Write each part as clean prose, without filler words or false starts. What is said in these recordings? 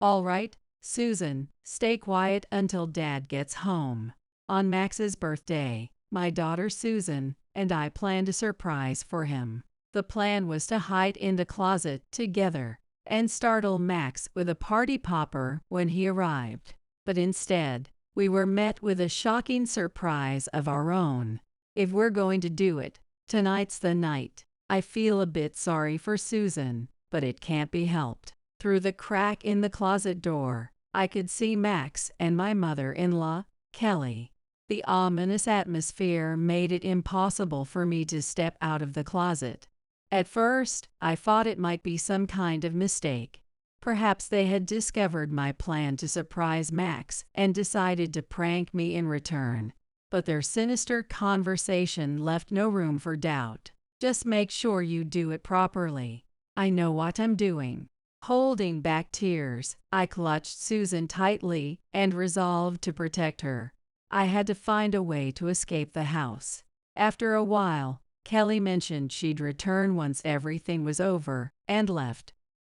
All right, Susan, stay quiet until Dad gets home. On Max's birthday, my daughter Susan and I planned a surprise for him. The plan was to hide in the closet together and startle Max with a party popper when he arrived. But instead, we were met with a shocking surprise of our own. If we're going to do it, tonight's the night. I feel a bit sorry for Susan, but it can't be helped. Through the crack in the closet door, I could see Max and my mother-in-law, Kelly. The ominous atmosphere made it impossible for me to step out of the closet. At first, I thought it might be some kind of mistake. Perhaps they had discovered my plan to surprise Max and decided to prank me in return. But their sinister conversation left no room for doubt. Just make sure you do it properly. I know what I'm doing. Holding back tears, I clutched Susan tightly and resolved to protect her. I had to find a way to escape the house. After a while, Kelly mentioned she'd return once everything was over and left.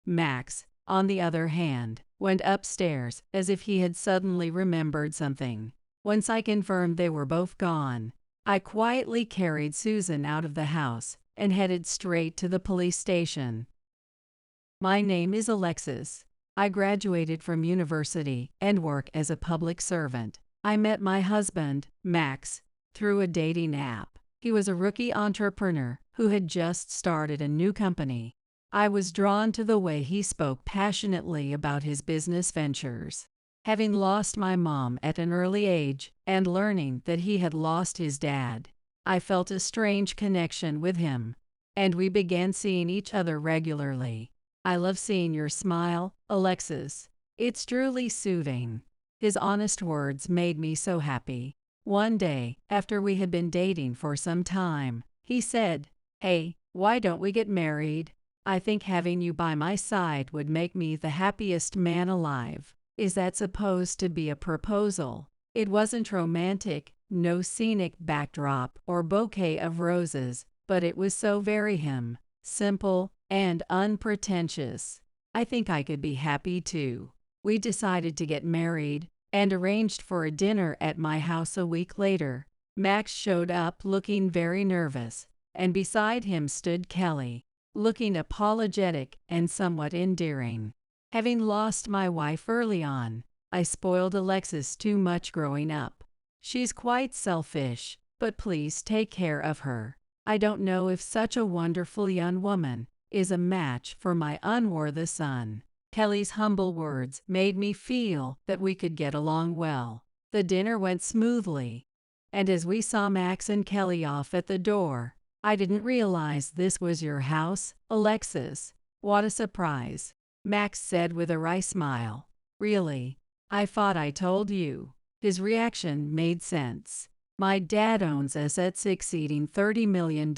Max, on the other hand, went upstairs as if he had suddenly remembered something. Once I confirmed they were both gone, I quietly carried Susan out of the house and headed straight to the police station. My name is Alexis. I graduated from university and work as a public servant. I met my husband, Max, through a dating app. He was a rookie entrepreneur who had just started a new company. I was drawn to the way he spoke passionately about his business ventures. Having lost my mom at an early age and learning that he had lost his dad, I felt a strange connection with him, and we began seeing each other regularly. I love seeing your smile, Alexis. It's truly soothing. His honest words made me so happy. One day, after we had been dating for some time, he said, "Hey, why don't we get married? I think having you by my side would make me the happiest man alive." Is that supposed to be a proposal? It wasn't romantic, no scenic backdrop or bouquet of roses, but it was so very him, simple and unpretentious. I think I could be happy too. We decided to get married and arranged for a dinner at my house a week later. Max showed up looking very nervous, and beside him stood Kelly, looking apologetic and somewhat endearing. Having lost my wife early on, I spoiled Alexis too much growing up. She's quite selfish, but please take care of her. I don't know if such a wonderful young woman is a match for my unworthy son. Kelly's humble words made me feel that we could get along well. The dinner went smoothly, and as we saw Max and Kelly off at the door, I didn't realize this was your house, Alexis. What a surprise, Max said with a wry smile. Really? I thought I told you. His reaction made sense. My dad owns assets exceeding $30 million,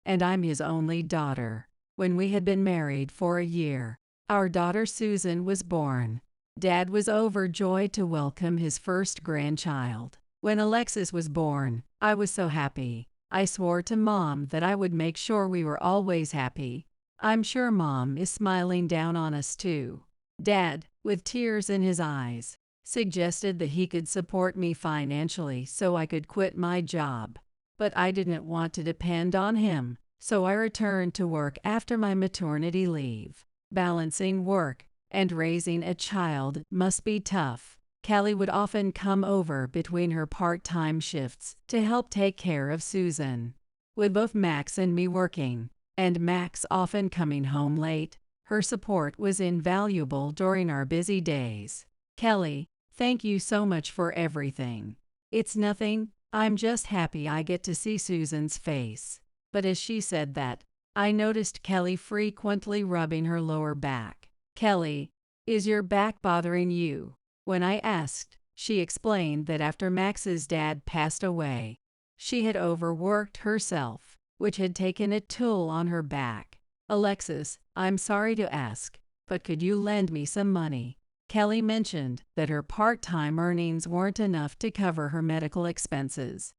and I'm his only daughter. When we had been married for a year, our daughter Susan was born. Dad was overjoyed to welcome his first grandchild. When Alexis was born, I was so happy. I swore to Mom that I would make sure we were always happy. I'm sure Mom is smiling down on us too. Dad, with tears in his eyes, suggested that he could support me financially so I could quit my job. But I didn't want to depend on him, so I returned to work after my maternity leave. Balancing work and raising a child must be tough. Kelly would often come over between her part-time shifts to help take care of Susan. With both Max and me working, and Max often coming home late, her support was invaluable during our busy days. Kelly, thank you so much for everything. It's nothing, I'm just happy I get to see Susan's face. But as she said that, I noticed Kelly frequently rubbing her lower back. Kelly, is your back bothering you? When I asked, she explained that after Max's dad passed away, she had overworked herself, which had taken a toll on her back. Alexis, I'm sorry to ask, but could you lend me some money? Kelly mentioned that her part-time earnings weren't enough to cover her medical expenses.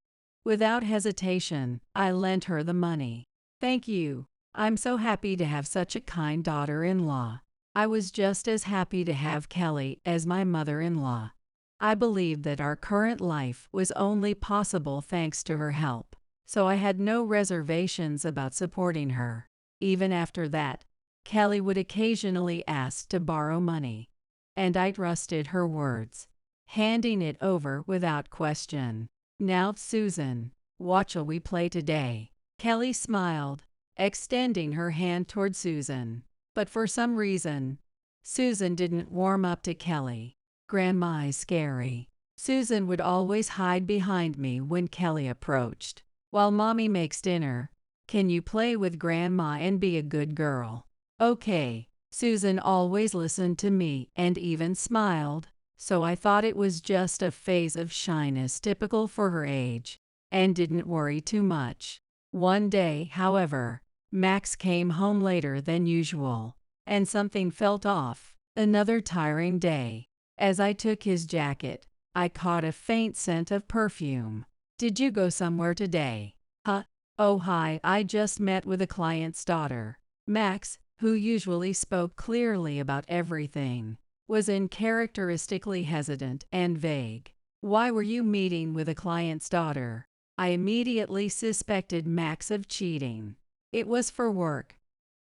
Without hesitation, I lent her the money. Thank you. I'm so happy to have such a kind daughter-in-law. I was just as happy to have Kelly as my mother-in-law. I believed that our current life was only possible thanks to her help, so I had no reservations about supporting her. Even after that, Kelly would occasionally ask to borrow money, and I trusted her words, handing it over without question. "Now, Susan, what shall we play today?" Kelly smiled, extending her hand toward Susan. But for some reason, Susan didn't warm up to Kelly. "Grandma's scary." Susan would always hide behind me when Kelly approached. "While Mommy makes dinner, can you play with Grandma and be a good girl?" "Okay." Susan always listened to me and even smiled, so I thought it was just a phase of shyness typical for her age, and didn't worry too much. One day, however, Max came home later than usual, and something felt off. Another tiring day. As I took his jacket, I caught a faint scent of perfume. "Did you go somewhere today?" "Huh? Oh hi, I just met with a client's daughter." Max, who usually spoke clearly about everything, was uncharacteristically hesitant and vague. "Why were you meeting with a client's daughter?" I immediately suspected Max of cheating. "It was for work,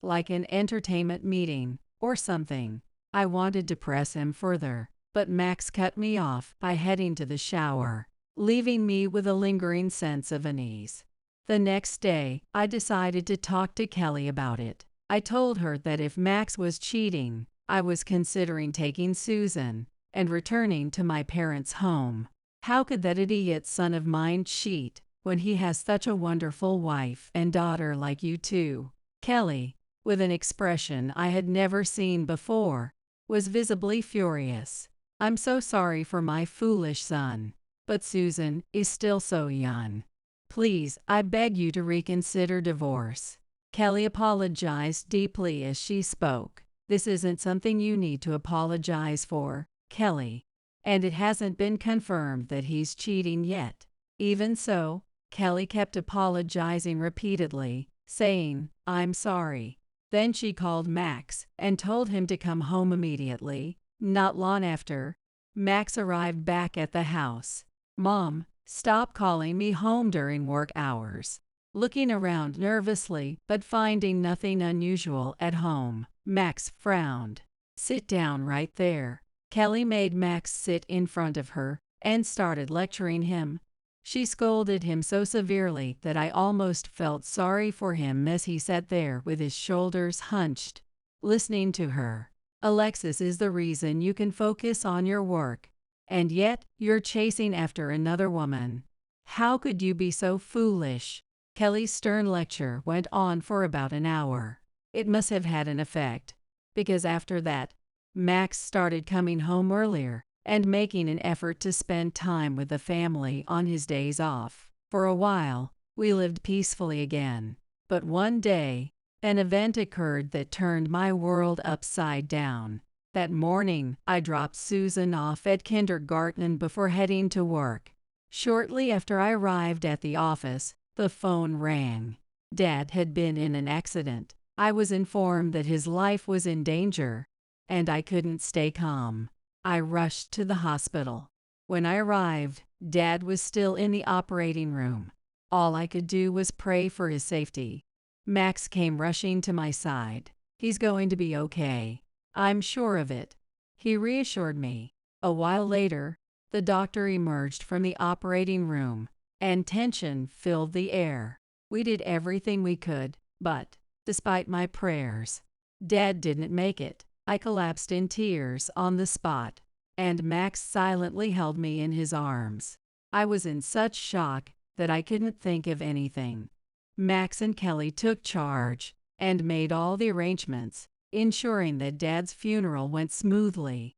like an entertainment meeting or something." I wanted to press him further, but Max cut me off by heading to the shower, leaving me with a lingering sense of unease. The next day, I decided to talk to Kelly about it. I told her that if Max was cheating, I was considering taking Susan and returning to my parents' home. How could that idiot son of mine cheat when he has such a wonderful wife and daughter like you two? Kelly, with an expression I had never seen before, was visibly furious. "I'm so sorry for my foolish son, but Susan is still so young. Please, I beg you to reconsider divorce." Kelly apologized deeply as she spoke. "This isn't something you need to apologize for, Kelly, and it hasn't been confirmed that he's cheating yet." Even so, Kelly kept apologizing repeatedly, saying, "I'm sorry." Then she called Max and told him to come home immediately. Not long after, Max arrived back at the house. "Mom, stop calling me home during work hours." Looking around nervously but finding nothing unusual at home, Max frowned. "Sit down right there." Kelly made Max sit in front of her and started lecturing him. She scolded him so severely that I almost felt sorry for him as he sat there with his shoulders hunched, listening to her. "Alexis is the reason you can focus on your work, and yet you're chasing after another woman. How could you be so foolish?" Kelly's stern lecture went on for about an hour. It must have had an effect, because after that, Max started coming home earlier and making an effort to spend time with the family on his days off. For a while, we lived peacefully again. But one day, an event occurred that turned my world upside down. That morning, I dropped Susan off at kindergarten before heading to work. Shortly after I arrived at the office, the phone rang. Dad had been in an accident. I was informed that his life was in danger, and I couldn't stay calm. I rushed to the hospital. When I arrived, Dad was still in the operating room. All I could do was pray for his safety. Max came rushing to my side. "He's going to be okay. I'm sure of it," he reassured me. A while later, the doctor emerged from the operating room, and tension filled the air. We did everything we could, but, despite my prayers, Dad didn't make it. I collapsed in tears on the spot, and Max silently held me in his arms. I was in such shock that I couldn't think of anything. Max and Kelly took charge and made all the arrangements, ensuring that Dad's funeral went smoothly.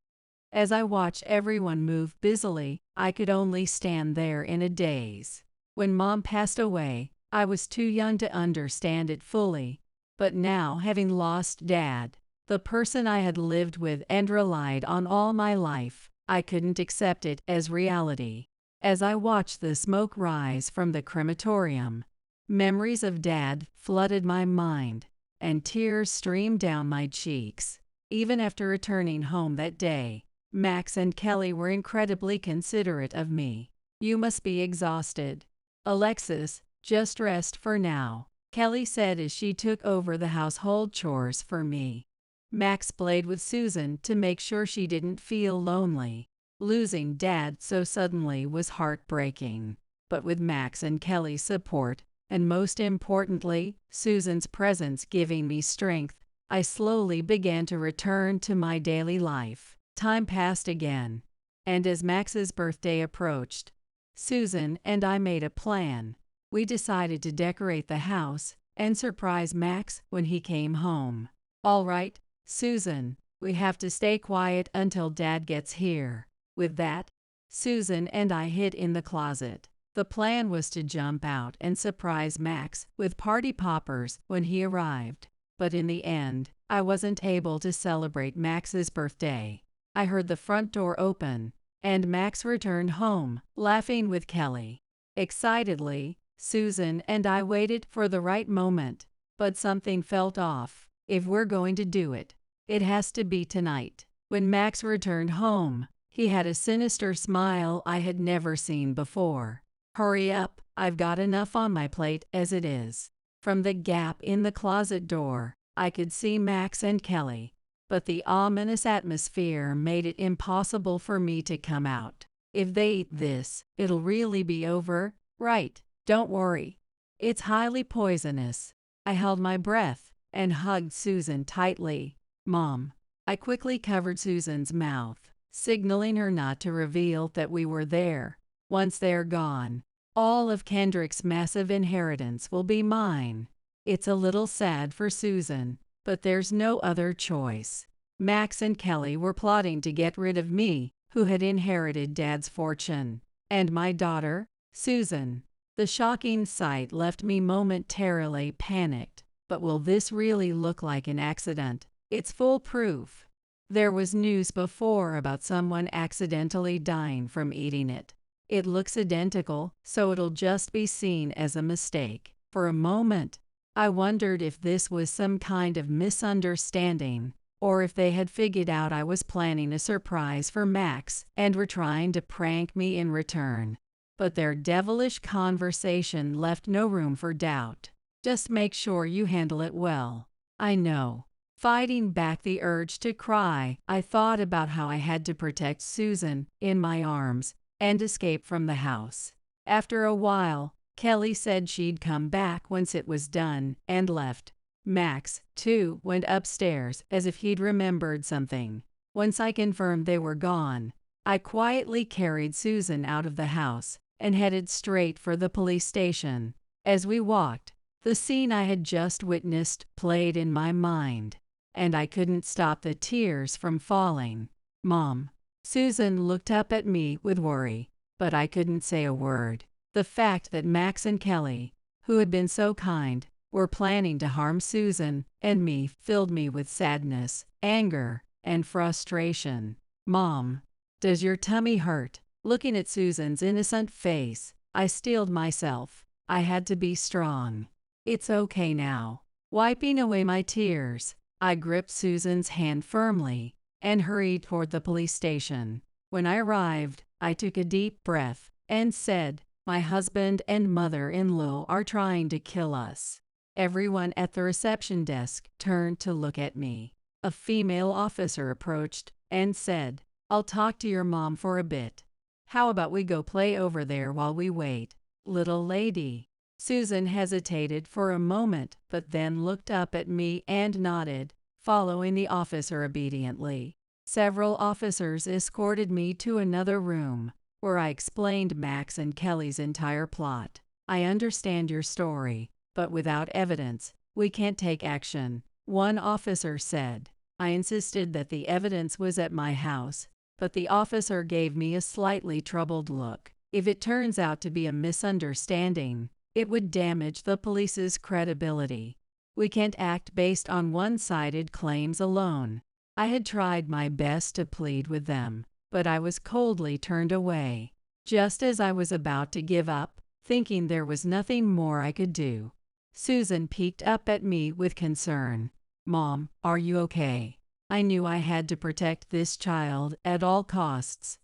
As I watched everyone move busily, I could only stand there in a daze. When Mom passed away, I was too young to understand it fully, but now, having lost Dad, the person I had lived with and relied on all my life, I couldn't accept it as reality. As I watched the smoke rise from the crematorium, memories of Dad flooded my mind, and tears streamed down my cheeks. Even after returning home that day, Max and Kelly were incredibly considerate of me. "You must be exhausted, Alexis, just rest for now," Kelly said as she took over the household chores for me. Max played with Susan to make sure she didn't feel lonely. Losing Dad so suddenly was heartbreaking, but with Max and Kelly's support, and most importantly, Susan's presence giving me strength, I slowly began to return to my daily life. Time passed again, and as Max's birthday approached, Susan and I made a plan. We decided to decorate the house and surprise Max when he came home. "All right, Susan, we have to stay quiet until Dad gets here." With that, Susan and I hid in the closet. The plan was to jump out and surprise Max with party poppers when he arrived. But in the end, I wasn't able to celebrate Max's birthday. I heard the front door open, and Max returned home, laughing with Kelly. Excitedly, Susan and I waited for the right moment, but something felt off. "If we're going to do it, it has to be tonight." When Max returned home, he had a sinister smile I had never seen before. "Hurry up, I've got enough on my plate as it is." From the gap in the closet door, I could see Max and Kelly, but the ominous atmosphere made it impossible for me to come out. "If they eat this, it'll really be over, right? Don't worry. It's highly poisonous." I held my breath and hugged Susan tightly. "Mom." I quickly covered Susan's mouth, signaling her not to reveal that we were there. "Once they're gone, all of Kendrick's massive inheritance will be mine." It's a little sad for Susan, but there's no other choice. Max and Kelly were plotting to get rid of me, who had inherited Dad's fortune, and my daughter, Susan. The shocking sight left me momentarily panicked. But will this really look like an accident? It's foolproof. There was news before about someone accidentally dying from eating it. It looks identical, so it'll just be seen as a mistake. For a moment, I wondered if this was some kind of misunderstanding, or if they had figured out I was planning a surprise for Max and were trying to prank me in return. But their devilish conversation left no room for doubt. "Just make sure you handle it well." "I know." Fighting back the urge to cry, I thought about how I had to protect Susan in my arms and escape from the house. After a while, Kelly said she'd come back once it was done and left. Max, too, went upstairs as if he'd remembered something. Once I confirmed they were gone, I quietly carried Susan out of the house and headed straight for the police station. As we walked, the scene I had just witnessed played in my mind, and I couldn't stop the tears from falling. "Mom." Susan looked up at me with worry, but I couldn't say a word. The fact that Max and Kelly, who had been so kind, were planning to harm Susan and me filled me with sadness, anger, and frustration. "Mom, does your tummy hurt?" Looking at Susan's innocent face, I steeled myself. I had to be strong. "It's okay now." Wiping away my tears, I gripped Susan's hand firmly and hurried toward the police station. When I arrived, I took a deep breath and said, "My husband and mother-in-law are trying to kill us." Everyone at the reception desk turned to look at me. A female officer approached and said, "I'll talk to your mom for a bit. How about we go play over there while we wait, little lady?" Susan hesitated for a moment but then looked up at me and nodded, following the officer obediently. Several officers escorted me to another room, where I explained Max and Kelly's entire plot. "I understand your story, but without evidence, we can't take action," one officer said. I insisted that the evidence was at my house, but the officer gave me a slightly troubled look. "If it turns out to be a misunderstanding, it would damage the police's credibility. We can't act based on one-sided claims alone." I had tried my best to plead with them, but I was coldly turned away. Just as I was about to give up, thinking there was nothing more I could do, Susan peeked up at me with concern. "Mom, are you okay?" I knew I had to protect this child at all costs.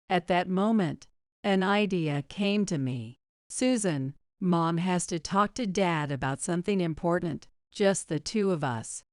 At that moment, an idea came to me. Susan, Mom has to talk to Dad about something important, just the two of us.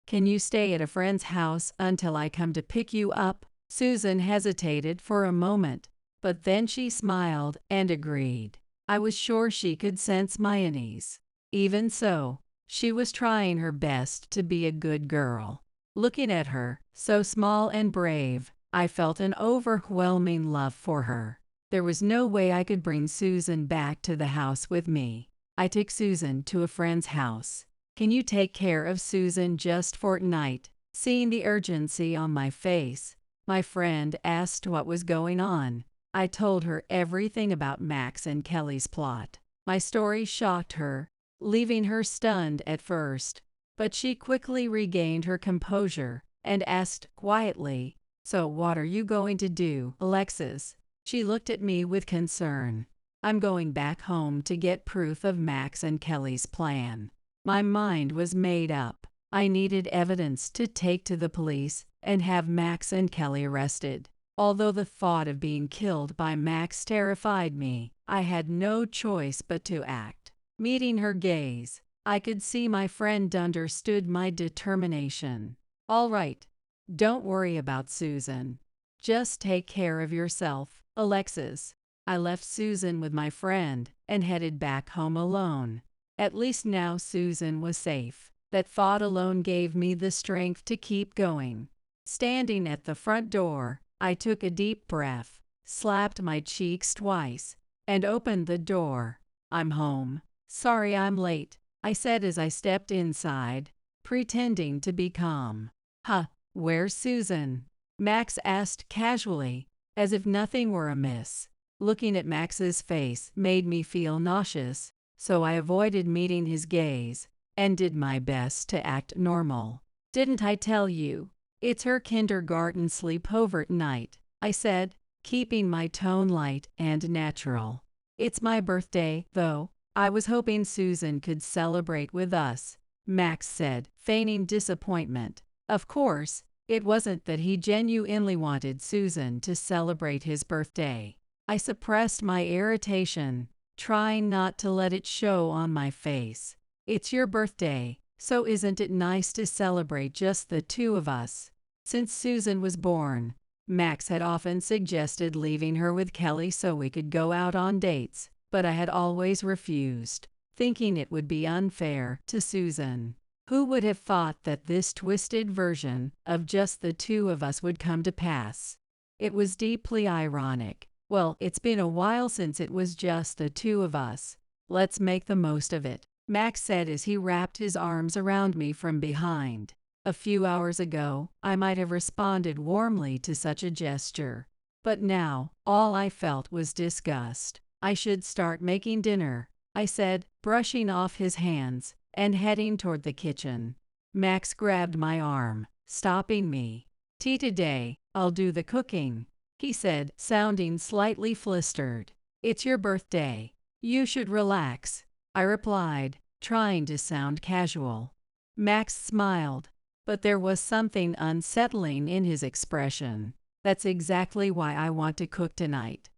Can you stay at a friend's house until I come to pick you up? Susan hesitated for a moment, but then she smiled and agreed. I was sure she could sense my unease. Even so, she was trying her best to be a good girl. Looking at her, so small and brave, I felt an overwhelming love for her. There was no way I could bring Susan back to the house with me. I took Susan to a friend's house. Can you take care of Susan just for tonight? Seeing the urgency on my face, my friend asked what was going on. I told her everything about Max and Kelly's plot. My story shocked her, leaving her stunned at first, but she quickly regained her composure and asked quietly, "So what are you going to do, Alexis?" She looked at me with concern. "I'm going back home to get proof of Max and Kelly's plan." My mind was made up. I needed evidence to take to the police and have Max and Kelly arrested. Although the thought of being killed by Max terrified me, I had no choice but to act. Meeting her gaze, I could see my friend understood my determination. "All right, don't worry about Susan. Just take care of yourself, Alexis." I left Susan with my friend and headed back home alone. At least now Susan was safe. That thought alone gave me the strength to keep going. Standing at the front door, I took a deep breath, slapped my cheeks twice, and opened the door. "I'm home. Sorry I'm late," I said as I stepped inside, pretending to be calm. "Huh, where's Susan?" Max asked casually, as if nothing were amiss. Looking at Max's face made me feel nauseous, so I avoided meeting his gaze and did my best to act normal. "Didn't I tell you? It's her kindergarten sleepover night," I said, keeping my tone light and natural. "It's my birthday, though. I was hoping Susan could celebrate with us," Max said, feigning disappointment. Of course, it wasn't that he genuinely wanted Susan to celebrate his birthday. I suppressed my irritation, trying not to let it show on my face. "It's your birthday, so isn't it nice to celebrate just the two of us?" Since Susan was born, Max had often suggested leaving her with Kelly so we could go out on dates, but I had always refused, thinking it would be unfair to Susan. Who would have thought that this twisted version of just the two of us would come to pass? It was deeply ironic. Well, it's been a while since it was just the two of us. Let's make the most of it, Max said as he wrapped his arms around me from behind. A few hours ago, I might have responded warmly to such a gesture, but now, all I felt was disgust. "I should start making dinner," I said, brushing off his hands and heading toward the kitchen. Max grabbed my arm, stopping me. "Tea today, I'll do the cooking," he said, sounding slightly flustered. "It's your birthday. You should relax," I replied, trying to sound casual. Max smiled, but there was something unsettling in his expression. "That's exactly why I want to cook tonight.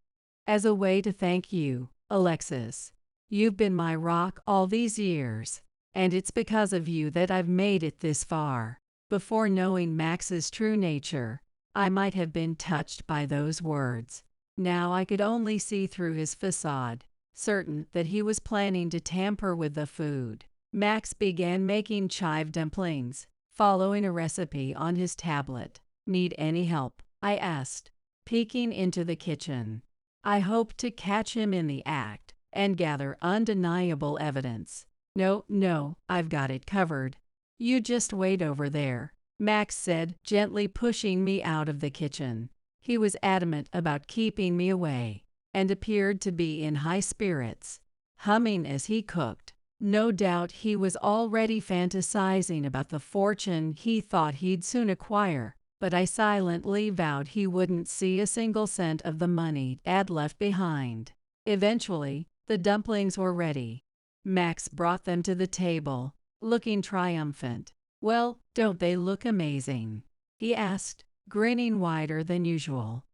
As a way to thank you, Alexis. You've been my rock all these years, and it's because of you that I've made it this far." Before knowing Max's true nature, I might have been touched by those words. Now I could only see through his facade, certain that he was planning to tamper with the food. Max began making chive dumplings, following a recipe on his tablet. "Need any help?" I asked, peeking into the kitchen. I hoped to catch him in the act and gather undeniable evidence. No, I've got it covered. You just wait over there," Max said, gently pushing me out of the kitchen. He was adamant about keeping me away, and appeared to be in high spirits, humming as he cooked. No doubt he was already fantasizing about the fortune he thought he'd soon acquire, but I silently vowed he wouldn't see a single cent of the money Dad left behind. Eventually, the dumplings were ready. Max brought them to the table, looking triumphant. "Well, don't they look amazing?" he asked, grinning wider than usual.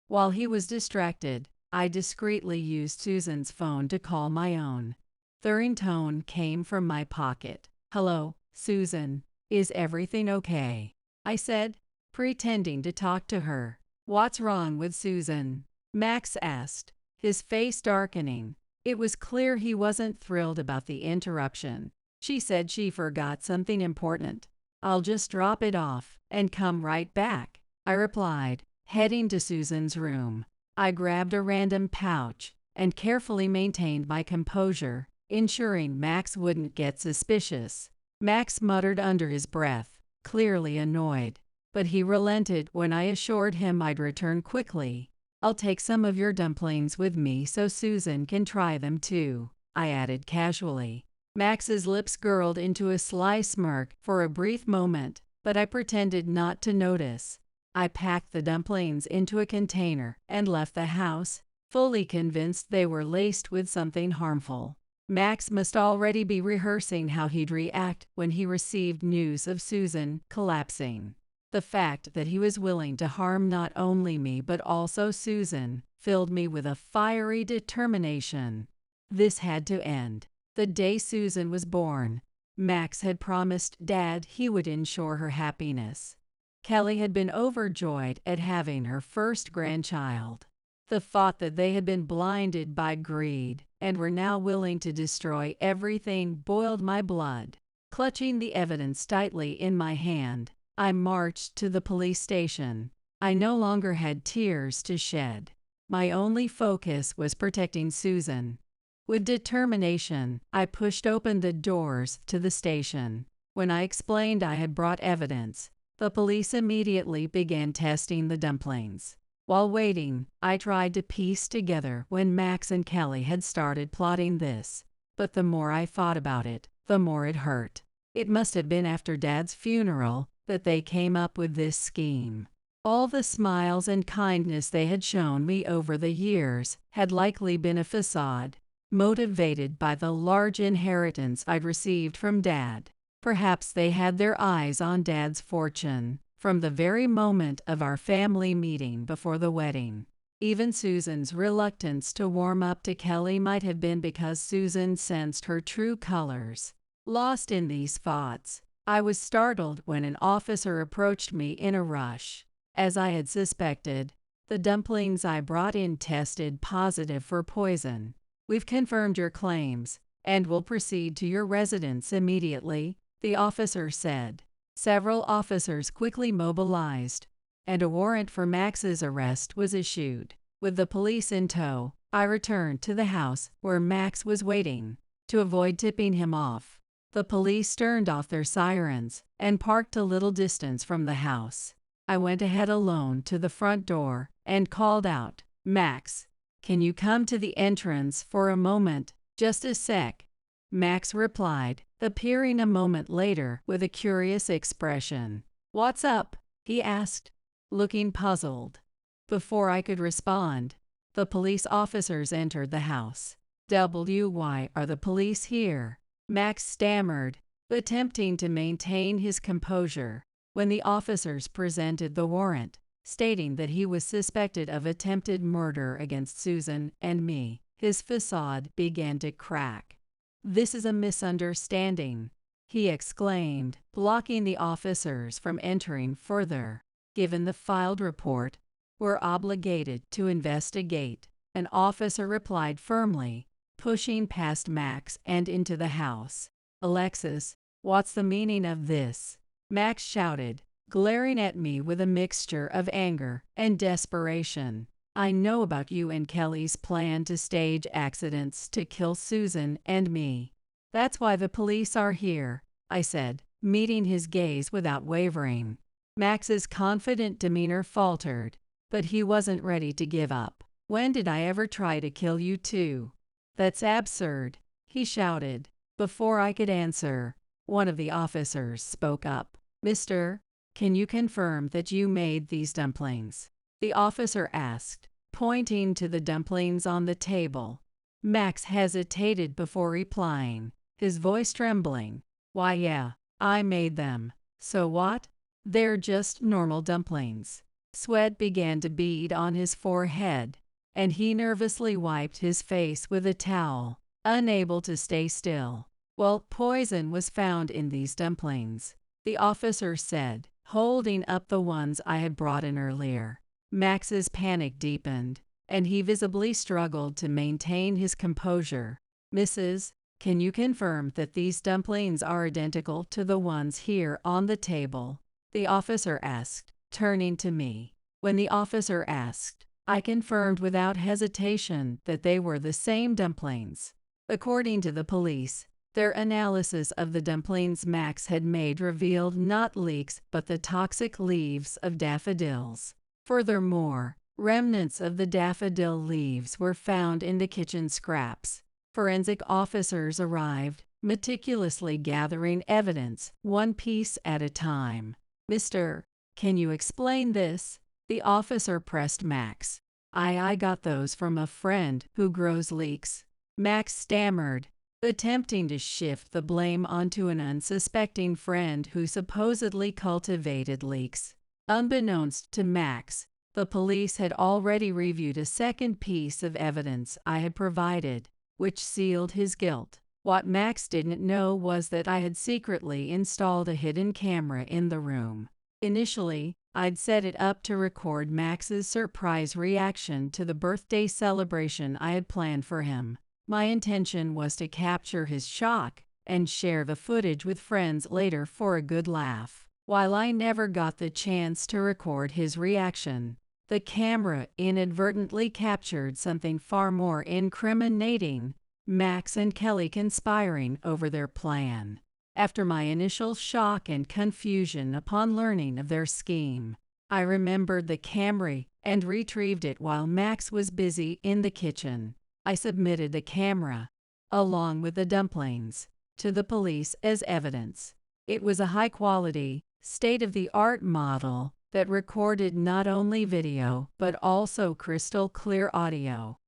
While he was distracted, I discreetly used Susan's phone to call my own. The ringtone came from my pocket. "Hello, Susan. Is everything okay?" I said, pretending to talk to her. "What's wrong with Susan?" Max asked, his face darkening. It was clear he wasn't thrilled about the interruption. "She said she forgot something important. I'll just drop it off and come right back," I replied, heading to Susan's room. I grabbed a random pouch and carefully maintained my composure, ensuring Max wouldn't get suspicious. Max muttered under his breath, clearly annoyed, but he relented when I assured him I'd return quickly. "I'll take some of your dumplings with me so Susan can try them too," I added casually. Max's lips curled into a sly smirk for a brief moment, but I pretended not to notice. I packed the dumplings into a container and left the house, fully convinced they were laced with something harmful. Max must already be rehearsing how he'd react when he received news of Susan collapsing. The fact that he was willing to harm not only me but also Susan filled me with a fiery determination. This had to end. The day Susan was born, Max had promised Dad he would ensure her happiness. Kelly had been overjoyed at having her first grandchild. The thought that they had been blinded by greed and were now willing to destroy everything boiled my blood. Clutching the evidence tightly in my hand, I marched to the police station. I no longer had tears to shed. My only focus was protecting Susan. With determination, I pushed open the doors to the station. When I explained I had brought evidence, the police immediately began testing the dumplings. While waiting, I tried to piece together when Max and Kelly had started plotting this, but the more I thought about it, the more it hurt. It must have been after Dad's funeral that they came up with this scheme. All the smiles and kindness they had shown me over the years had likely been a facade, motivated by the large inheritance I'd received from Dad. Perhaps they had their eyes on Dad's fortune from the very moment of our family meeting before the wedding. Even Susan's reluctance to warm up to Kelly might have been because Susan sensed her true colors. Lost in these thoughts, I was startled when an officer approached me in a rush. As I had suspected, the dumplings I brought in tested positive for poison. "We've confirmed your claims and will proceed to your residence immediately," the officer said. Several officers quickly mobilized, and a warrant for Max's arrest was issued. With the police in tow, I returned to the house where Max was waiting. To avoid tipping him off, the police turned off their sirens and parked a little distance from the house. I went ahead alone to the front door and called out, "Max, can you come to the entrance for a moment? Just a sec." Max replied, appearing a moment later with a curious expression. "What's up?" he asked, looking puzzled. Before I could respond, the police officers entered the house. "Why are the police here?" Max stammered, attempting to maintain his composure. When the officers presented the warrant, stating that he was suspected of attempted murder against Susan and me, his facade began to crack. "This is a misunderstanding," he exclaimed, blocking the officers from entering further. "Given the filed report, we're obligated to investigate," an officer replied firmly, pushing past Max and into the house. "Alexis, what's the meaning of this?" Max shouted, glaring at me with a mixture of anger and desperation. "I know about you and Kelly's plan to stage accidents to kill Susan and me. That's why the police are here," I said, meeting his gaze without wavering. Max's confident demeanor faltered, but he wasn't ready to give up. "When did I ever try to kill you too?" "That's absurd," he shouted. Before I could answer, one of the officers spoke up. "Mister, can you confirm that you made these dumplings?" the officer asked, pointing to the dumplings on the table. Max hesitated before replying, his voice trembling. "Why, yeah, I made them. So what?" They're just normal dumplings." Sweat began to bead on his forehead, and he nervously wiped his face with a towel, unable to stay still. "Well, poison was found in these dumplings," the officer said, holding up the ones I had brought in earlier. Max's panic deepened, and he visibly struggled to maintain his composure. "Mrs., can you confirm that these dumplings are identical to the ones here on the table?" the officer asked, turning to me. When the officer asked, I confirmed without hesitation that they were the same dumplings. According to the police, their analysis of the dumplings Max had made revealed not leeks but the toxic leaves of daffodils. Furthermore, remnants of the daffodil leaves were found in the kitchen scraps. Forensic officers arrived, meticulously gathering evidence, one piece at a time. "Mister, can you explain this?" the officer pressed Max. I got those from a friend who grows leeks," Max stammered, attempting to shift the blame onto an unsuspecting friend who supposedly cultivated leeks. Unbeknownst to Max, the police had already reviewed a second piece of evidence I had provided, which sealed his guilt. What Max didn't know was that I had secretly installed a hidden camera in the room. Initially, I'd set it up to record Max's surprise reaction to the birthday celebration I had planned for him. My intention was to capture his shock and share the footage with friends later for a good laugh. While I never got the chance to record his reaction, the camera inadvertently captured something far more incriminating: Max and Kelly conspiring over their plan. After my initial shock and confusion upon learning of their scheme, I remembered the camera and retrieved it while Max was busy in the kitchen. I submitted the camera, along with the dumplings, to the police as evidence. It was a high-quality, state-of-the-art model that recorded not only video but also crystal-clear audio.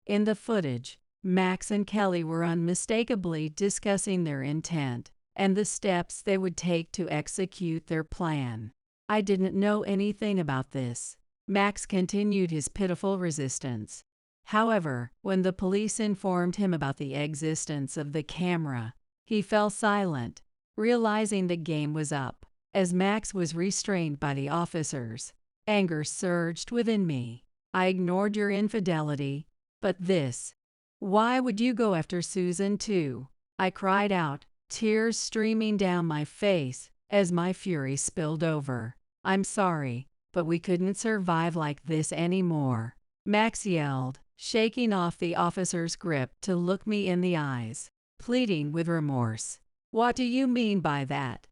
In the footage, Max and Kelly were unmistakably discussing their intent and the steps they would take to execute their plan. I didn't know anything about this. Max continued his pitiful resistance. However, when the police informed him about the existence of the camera, he fell silent, realizing the game was up. As Max was restrained by the officers, anger surged within me. "I ignored your infidelity, but this. Why would you go after Susan too?" I cried out, tears streaming down my face as my fury spilled over. "I'm sorry, but we couldn't survive like this anymore," Max yelled, shaking off the officer's grip to look me in the eyes, pleading with remorse. "What do you mean by that?"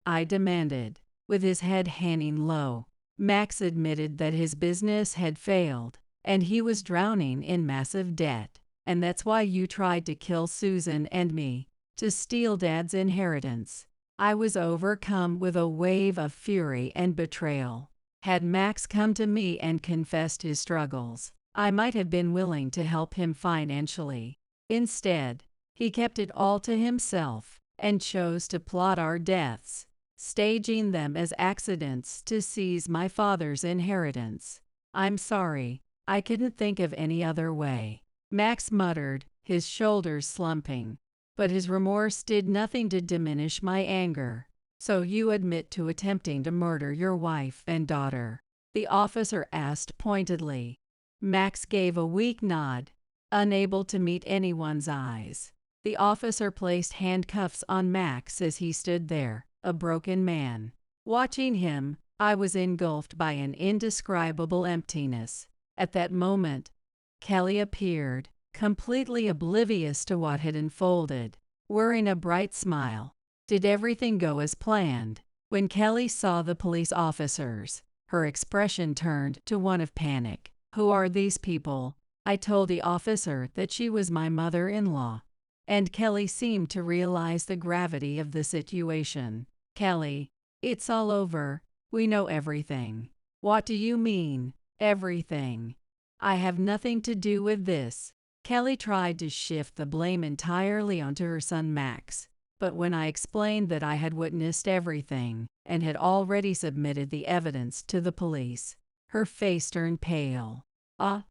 I demanded. With his head hanging low, Max admitted that his business had failed, and he was drowning in massive debt. "And that's why you tried to kill Susan and me, to steal Dad's inheritance." I was overcome with a wave of fury and betrayal. Had Max come to me and confessed his struggles, I might have been willing to help him financially. Instead, he kept it all to himself and chose to plot our deaths, staging them as accidents to seize my father's inheritance. "I'm sorry, I couldn't think of any other way," Max muttered, his shoulders slumping. But his remorse did nothing to diminish my anger. "So you admit to attempting to murder your wife and daughter?" the officer asked pointedly. Max gave a weak nod, unable to meet anyone's eyes. The officer placed handcuffs on Max as he stood there, a broken man. Watching him, I was engulfed by an indescribable emptiness. At that moment, Kelly appeared, completely oblivious to what had unfolded, wearing a bright smile. Did everything go as planned? When Kelly saw the police officers, her expression turned to one of panic. "Who are these people?" I told the officer that she was my mother-in-law, and Kelly seemed to realize the gravity of the situation. "Kelly, it's all over. We know everything." "What do you mean, everything?" "I have nothing to do with this." Kelly tried to shift the blame entirely onto her son Max, But when I explained that I had witnessed everything and had already submitted the evidence to the police, her face turned pale.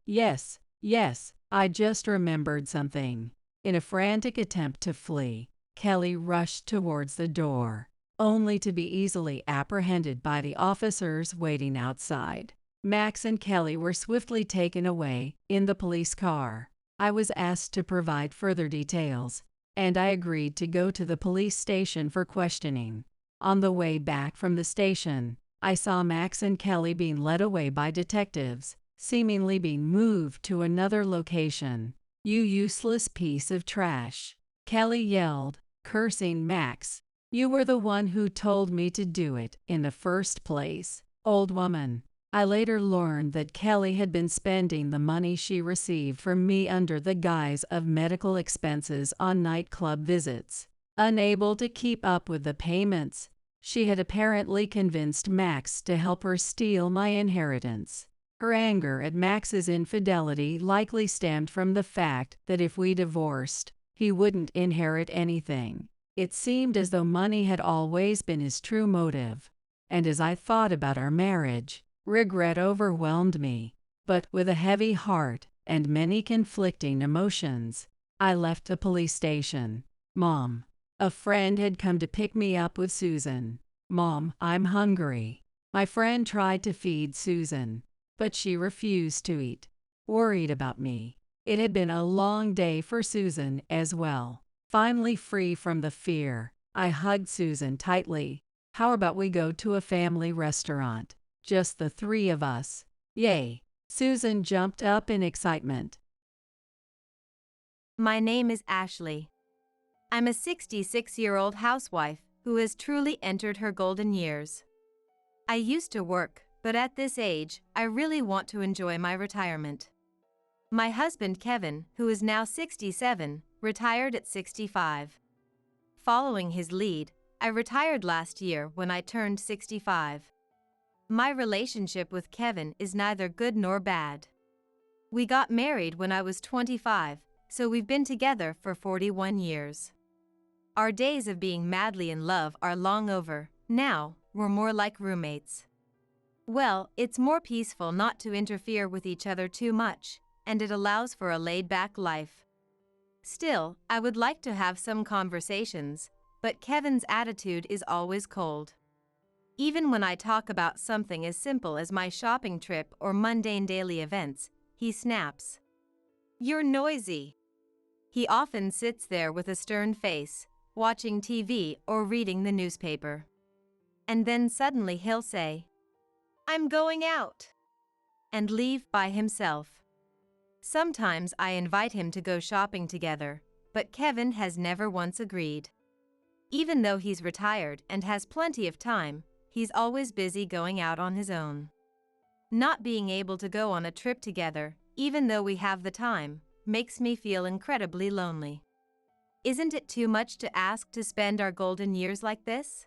Yes, I just remembered something. In a frantic attempt to flee, Kelly rushed towards the door, only to be easily apprehended by the officers waiting outside. Max and Kelly were swiftly taken away in the police car. I was asked to provide further details, and I agreed to go to the police station for questioning. On the way back from the station, I saw Max and Kelly being led away by detectives, seemingly being moved to another location. "You useless piece of trash," Kelly yelled, cursing Max. "You were the one who told me to do it in the first place, old woman." I later learned that Kelly had been spending the money she received from me under the guise of medical expenses on nightclub visits. Unable to keep up with the payments, she had apparently convinced Max to help her steal my inheritance. Her anger at Max's infidelity likely stemmed from the fact that if we divorced, he wouldn't inherit anything. It seemed as though money had always been his true motive. And as I thought about our marriage, regret overwhelmed me. But with a heavy heart and many conflicting emotions, I left the police station. "Mom, a friend had come to pick me up with Susan. Mom, I'm hungry." My friend tried to feed Susan, but she refused to eat, worried about me. It had been a long day for Susan as well. Finally free from the fear, I hugged Susan tightly. "How about we go to a family restaurant? Just the three of us." "Yay!" Susan jumped up in excitement. My name is Ashley. I'm a 66-year-old housewife who has truly entered her golden years. I used to work, but at this age, I really want to enjoy my retirement. My husband Kevin, who is now 67, retired at 65. Following his lead, I retired last year when I turned 65. My relationship with Kevin is neither good nor bad. We got married when I was 25, so we've been together for 41 years. Our days of being madly in love are long over. Now, we're more like roommates. Well, it's more peaceful not to interfere with each other too much, and it allows for a laid-back life. Still, I would like to have some conversations, but Kevin's attitude is always cold. Even when I talk about something as simple as my shopping trip or mundane daily events, he snaps. "You're noisy." He often sits there with a stern face, watching TV or reading the newspaper. And then suddenly he'll say, "I'm going out," and leave by himself. Sometimes I invite him to go shopping together, but Kevin has never once agreed. Even though he's retired and has plenty of time, he's always busy going out on his own. Not being able to go on a trip together, even though we have the time, makes me feel incredibly lonely. Isn't it too much to ask to spend our golden years like this?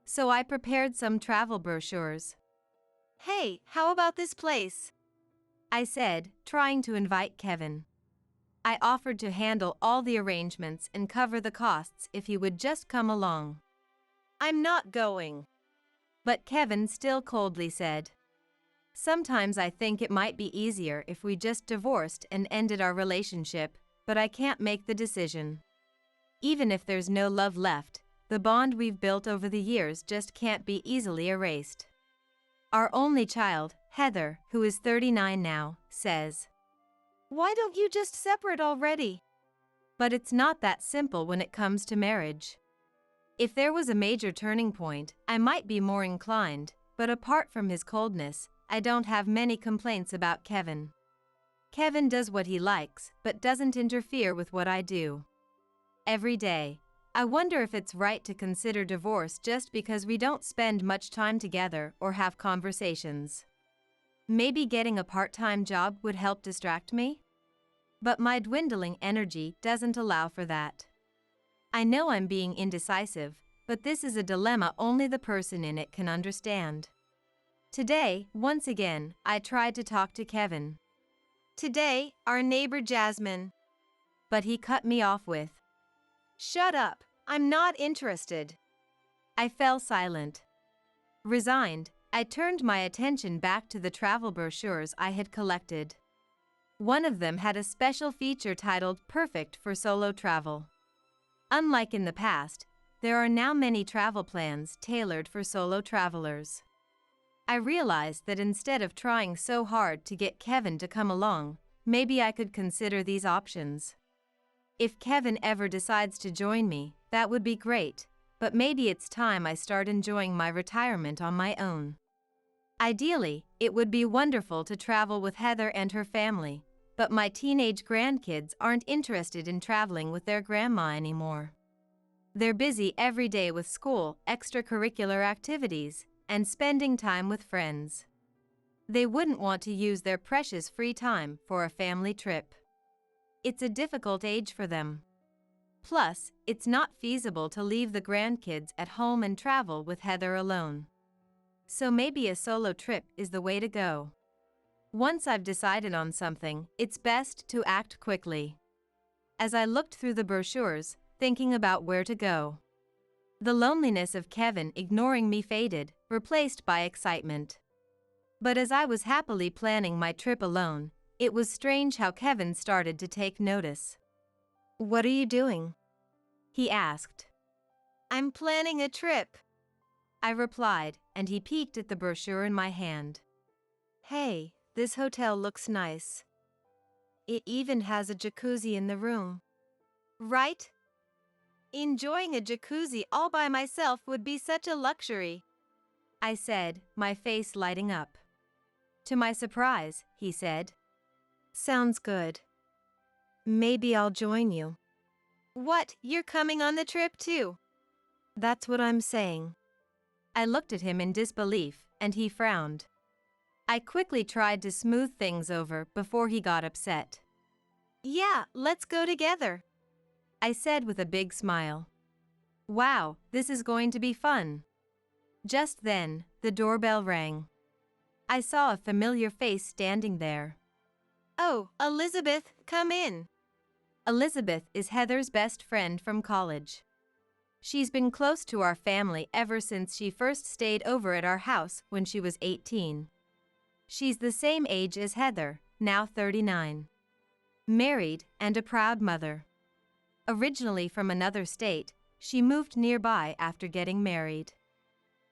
So I prepared some travel brochures. "Hey, how about this place?" I said, trying to invite Kevin. I offered to handle all the arrangements and cover the costs if he would just come along. "I'm not going." But Kevin still coldly said, "Sometimes I think it might be easier if we just divorced and ended our relationship, but I can't make the decision. Even if there's no love left, the bond we've built over the years just can't be easily erased." Our only child, Heather, who is 39 now, says, "Why don't you just separate already?" But it's not that simple when it comes to marriage. If there was a major turning point, I might be more inclined, but apart from his coldness, I don't have many complaints about Kevin. Kevin does what he likes, but doesn't interfere with what I do. Every day, I wonder if it's right to consider divorce just because we don't spend much time together or have conversations. Maybe getting a part-time job would help distract me? But my dwindling energy doesn't allow for that. I know I'm being indecisive, but this is a dilemma only the person in it can understand. Today, once again, I tried to talk to Kevin. "Today, our neighbor Jasmine." But he cut me off with, "Shut up, I'm not interested. I fell silent. Resigned, I turned my attention back to the travel brochures I had collected. One of them had a special feature titled Perfect for Solo Travel. Unlike in the past, there are now many travel plans tailored for solo travelers. I realized that instead of trying so hard to get Kevin to come along, maybe I could consider these options. If Kevin ever decides to join me, that would be great, but maybe it's time I start enjoying my retirement on my own. Ideally, it would be wonderful to travel with Heather and her family, but my teenage grandkids aren't interested in traveling with their grandma anymore. They're busy every day with school, extracurricular activities, and spending time with friends. They wouldn't want to use their precious free time for a family trip. It's a difficult age for them. Plus, it's not feasible to leave the grandkids at home and travel with Heather alone. So maybe a solo trip is the way to go. Once I've decided on something, it's best to act quickly. As I looked through the brochures, thinking about where to go, the loneliness of Kevin ignoring me faded, replaced by excitement. But as I was happily planning my trip alone, it was strange how Kevin started to take notice. "What are you doing?" he asked. "I'm planning a trip," I replied, and he peeked at the brochure in my hand. "Hey, this hotel looks nice. It even has a jacuzzi in the room." "Right? Enjoying a jacuzzi all by myself would be such a luxury," I said, my face lighting up. To my surprise, he said, "Sounds good. Maybe I'll join you." "What, you're coming on the trip too?" "That's what I'm saying." I looked at him in disbelief, and he frowned. I quickly tried to smooth things over before he got upset. "Yeah, let's go together," I said with a big smile. "Wow, this is going to be fun." Just then, the doorbell rang. I saw a familiar face standing there. "Oh, Elizabeth, come in." Elizabeth is Heather's best friend from college. She's been close to our family ever since she first stayed over at our house when she was 18. She's the same age as Heather, now 39. Married and a proud mother. Originally from another state, she moved nearby after getting married.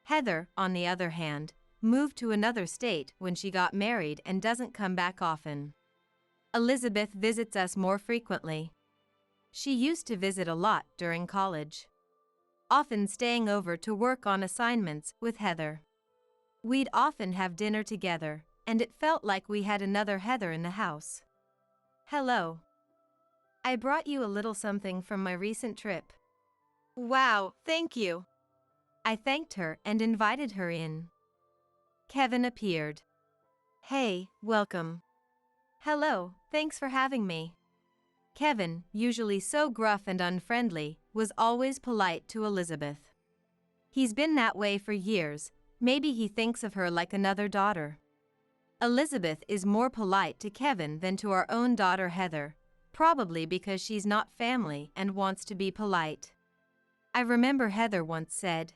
Heather, on the other hand, moved to another state when she got married and doesn't come back often. Elizabeth visits us more frequently. She used to visit a lot during college, often staying over to work on assignments with Heather. We'd often have dinner together, and it felt like we had another Heather in the house. "Hello. I brought you a little something from my recent trip." "Wow, thank you." I thanked her and invited her in. Kevin appeared. "Hey, welcome." "Hello, thanks for having me." Kevin, usually so gruff and unfriendly, was always polite to Elizabeth. He's been that way for years, maybe he thinks of her like another daughter. Elizabeth is more polite to Kevin than to our own daughter Heather, probably because she's not family and wants to be polite. I remember Heather once said,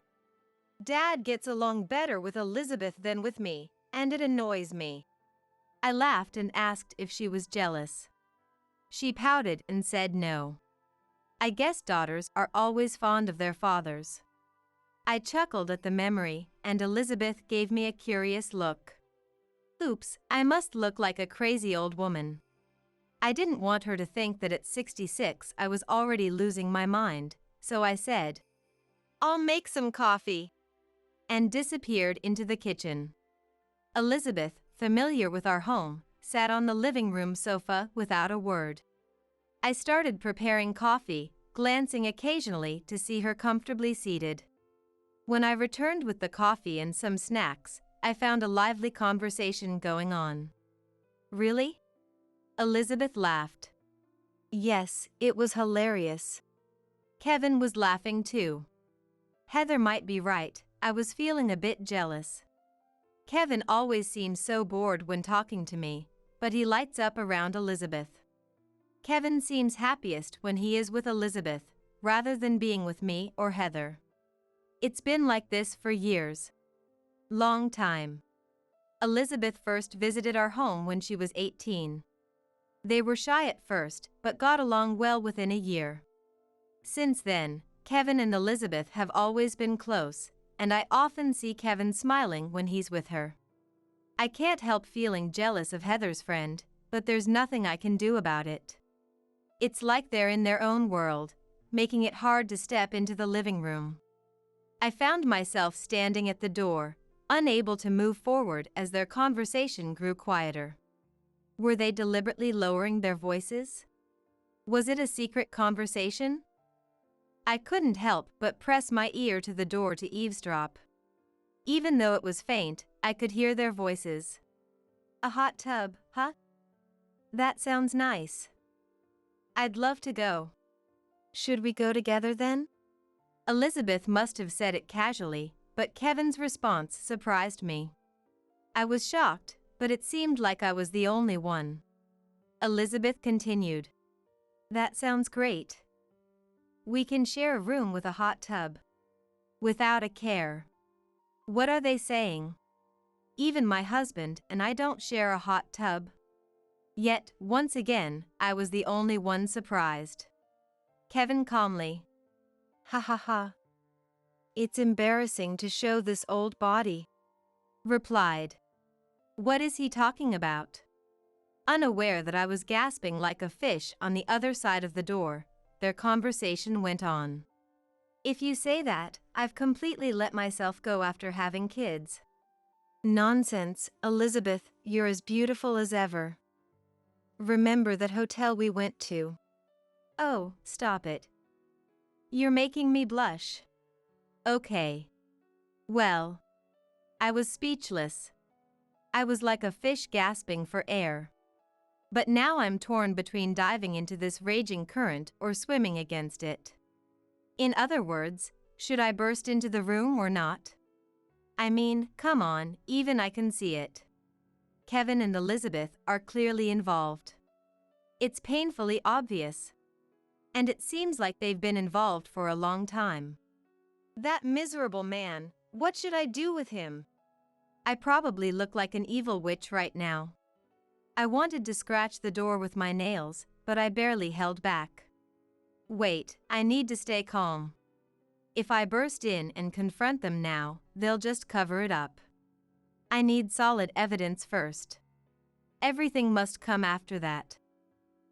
"Dad gets along better with Elizabeth than with me, and it annoys me." I laughed and asked if she was jealous. She pouted and said no. I guess daughters are always fond of their fathers. I chuckled at the memory, and Elizabeth gave me a curious look. Oops, I must look like a crazy old woman. I didn't want her to think that at 66 I was already losing my mind, so I said, "I'll make some coffee," and disappeared into the kitchen. Elizabeth, familiar with our home, sat on the living room sofa without a word. I started preparing coffee, glancing occasionally to see her comfortably seated. When I returned with the coffee and some snacks, I found a lively conversation going on. "Really?" Elizabeth laughed. "Yes, it was hilarious." Kevin was laughing too. Heather might be right, I was feeling a bit jealous. Kevin always seems so bored when talking to me, but he lights up around Elizabeth. Kevin seems happiest when he is with Elizabeth, rather than being with me or Heather. It's been like this for years. Long time. Elizabeth first visited our home when she was 18. They were shy at first, but got along well within a year. Since then, Kevin and Elizabeth have always been close, and I often see Kevin smiling when he's with her. I can't help feeling jealous of Heather's friend, but there's nothing I can do about it. It's like they're in their own world, making it hard to step into the living room. I found myself standing at the door, unable to move forward as their conversation grew quieter. Were they deliberately lowering their voices? Was it a secret conversation? I couldn't help but press my ear to the door to eavesdrop. Even though it was faint, I could hear their voices. A hot tub, huh? That sounds nice. I'd love to go. Should we go together then? Elizabeth must have said it casually, but Kevin's response surprised me. I was shocked, but it seemed like I was the only one. Elizabeth continued. That sounds great. We can share a room with a hot tub. Without a care. What are they saying? Even my husband and I don't share a hot tub. Yet, once again, I was the only one surprised. Kevin calmly. Ha ha ha. It's embarrassing to show this old body. Replied. What is he talking about? Unaware that I was gasping like a fish on the other side of the door, their conversation went on. If you say that, I've completely let myself go after having kids. Nonsense, Elizabeth, you're as beautiful as ever. Remember that hotel we went to? Oh, stop it. You're making me blush. Okay. Well. I was speechless. I was like a fish gasping for air. But now I'm torn between diving into this raging current or swimming against it. In other words, should I burst into the room or not? I mean, come on, even I can see it. Kevin and Elizabeth are clearly involved. It's painfully obvious. And it seems like they've been involved for a long time. That miserable man, what should I do with him? I probably look like an evil witch right now. I wanted to scratch the door with my nails, but I barely held back. Wait, I need to stay calm. If I burst in and confront them now, they'll just cover it up. I need solid evidence first. Everything must come after that.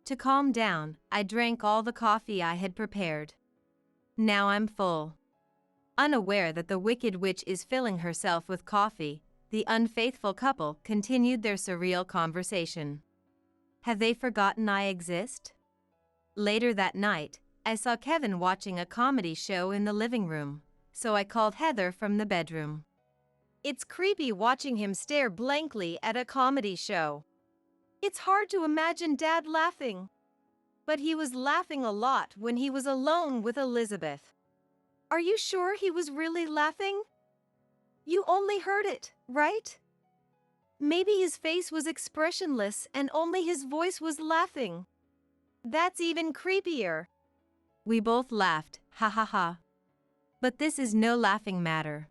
To calm down, I drank all the coffee I had prepared. Now I'm full. Unaware that the wicked witch is filling herself with coffee, the unfaithful couple continued their surreal conversation. Have they forgotten I exist? Later that night, I saw Kevin watching a comedy show in the living room, so I called Heather from the bedroom. It's creepy watching him stare blankly at a comedy show. It's hard to imagine Dad laughing. But he was laughing a lot when he was alone with Elizabeth. Are you sure he was really laughing? You only heard it, right? Maybe his face was expressionless and only his voice was laughing. That's even creepier. We both laughed, ha ha ha. But this is no laughing matter.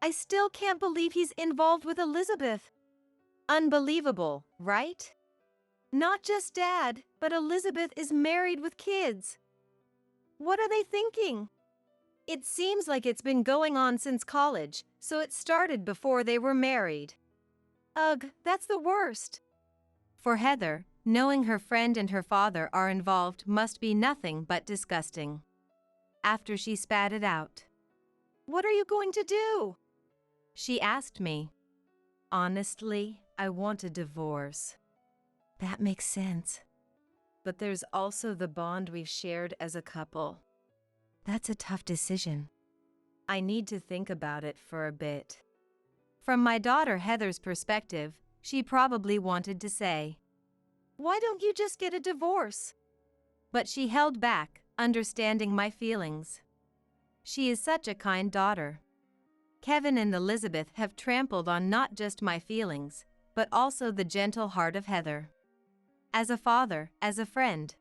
I still can't believe he's involved with Elizabeth. Unbelievable, right? Not just Dad, but Elizabeth is married with kids. What are they thinking? It seems like it's been going on since college, so it started before they were married. Ugh, that's the worst. For Heather, knowing her friend and her father are involved must be nothing but disgusting. After she spat it out. What are you going to do? She asked me. Honestly, I want a divorce. That makes sense. But there's also the bond we've shared as a couple. That's a tough decision. I need to think about it for a bit. From my daughter Heather's perspective, she probably wanted to say, "Why don't you just get a divorce?" But she held back, understanding my feelings. She is such a kind daughter. Kevin and Elizabeth have trampled on not just my feelings, but also the gentle heart of Heather. As a father, as a friend.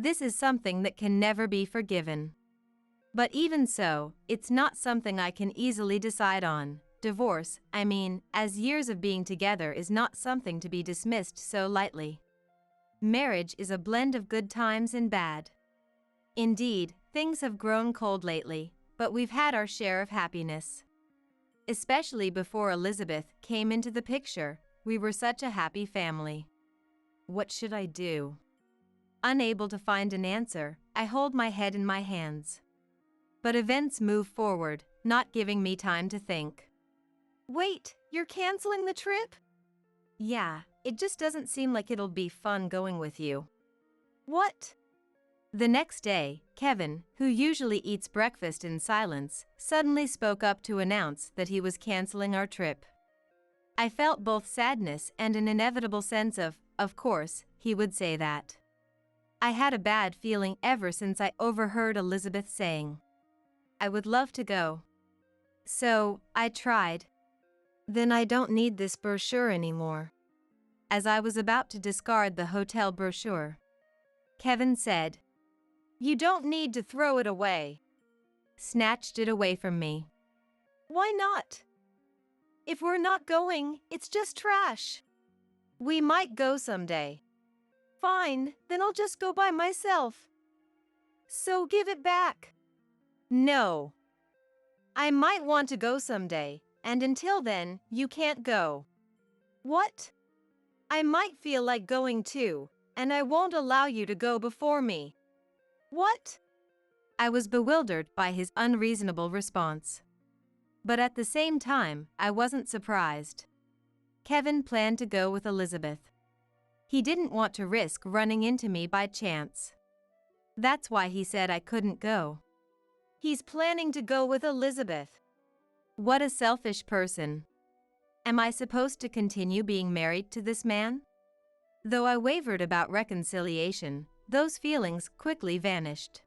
This is something that can never be forgiven. But even so, it's not something I can easily decide on. Divorce, I mean, as years of being together is not something to be dismissed so lightly. Marriage is a blend of good times and bad. Indeed, things have grown cold lately, but we've had our share of happiness. Especially before Elizabeth came into the picture, we were such a happy family. What should I do? Unable to find an answer, I hold my head in my hands. But events move forward, not giving me time to think. Wait, you're canceling the trip? Yeah, it just doesn't seem like it'll be fun going with you. What? The next day, Kevin, who usually eats breakfast in silence, suddenly spoke up to announce that he was canceling our trip. I felt both sadness and an inevitable sense of course, he would say that. I had a bad feeling ever since I overheard Elizabeth saying, I would love to go. So, I tried. Then I don't need this brochure anymore. As I was about to discard the hotel brochure, Kevin said, You don't need to throw it away. Snatched it away from me. Why not? If we're not going, it's just trash. We might go someday. Fine, then I'll just go by myself. So give it back. No. I might want to go someday, and until then, you can't go. What? I might feel like going too, and I won't allow you to go before me. What? I was bewildered by his unreasonable response. But at the same time, I wasn't surprised. Kevin planned to go with Elizabeth. He didn't want to risk running into me by chance. That's why he said I couldn't go. He's planning to go with Elizabeth. What a selfish person. Am I supposed to continue being married to this man? Though I wavered about reconciliation, those feelings quickly vanished.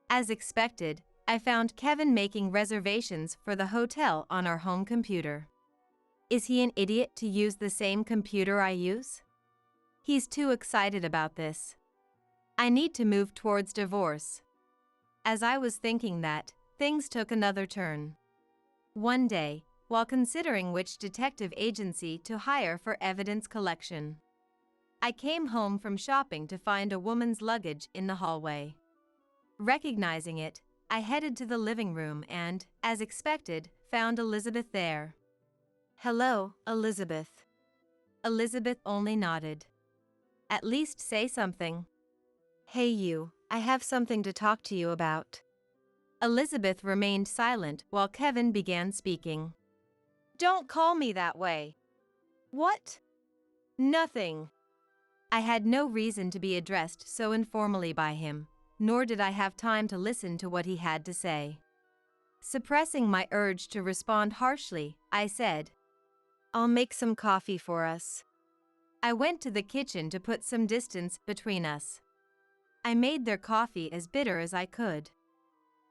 As expected, I found Kevin making reservations for the hotel on our home computer. Is he an idiot to use the same computer I use? He's too excited about this. I need to move towards divorce. As I was thinking that, things took another turn. One day, while considering which detective agency to hire for evidence collection, I came home from shopping to find a woman's luggage in the hallway. Recognizing it, I headed to the living room and, as expected, found Elizabeth there. Hello, Elizabeth. Elizabeth only nodded. At least say something. Hey you, I have something to talk to you about. Elizabeth remained silent while Kevin began speaking. Don't call me that way. What? Nothing. I had no reason to be addressed so informally by him, nor did I have time to listen to what he had to say. Suppressing my urge to respond harshly, I said, I'll make some coffee for us. I went to the kitchen to put some distance between us. I made their coffee as bitter as I could.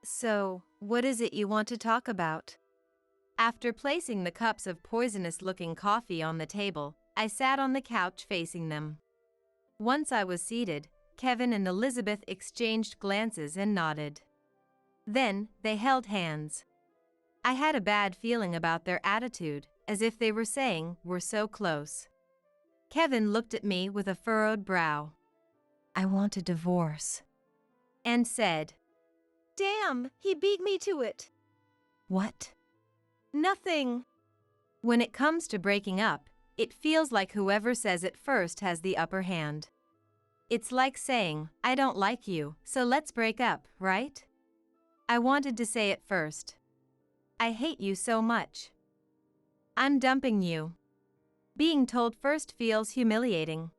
So, what is it you want to talk about? After placing the cups of poisonous-looking coffee on the table, I sat on the couch facing them. Once I was seated, Kevin and Elizabeth exchanged glances and nodded. Then, they held hands. I had a bad feeling about their attitude, as if they were saying, "We're so close." Kevin looked at me with a furrowed brow. I want a divorce. And said, Damn, he beat me to it. What? Nothing. When it comes to breaking up, it feels like whoever says it first has the upper hand. It's like saying, I don't like you, so let's break up, right? I wanted to say it first. I hate you so much. I'm dumping you. Being told first feels humiliating.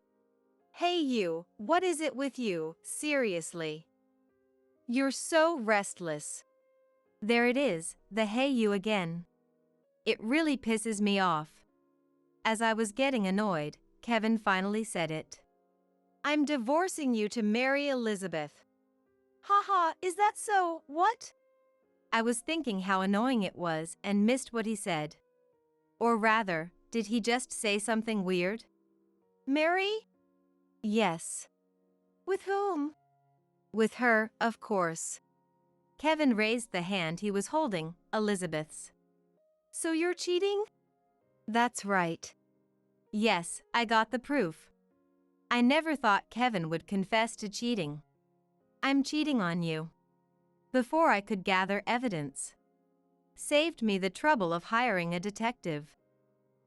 Hey you, what is it with you, seriously? You're so restless. There it is, the hey you again. It really pisses me off. As I was getting annoyed, Kevin finally said it. I'm divorcing you to marry Elizabeth. Haha, is that so? What? I was thinking how annoying it was and missed what he said. Or rather, did he just say something weird? Marry? Yes. With whom? With her, of course. Kevin raised the hand he was holding, Elizabeth's. So you're cheating? That's right. Yes, I got the proof. I never thought Kevin would confess to cheating. I'm cheating on you. Before I could gather evidence. Saved me the trouble of hiring a detective.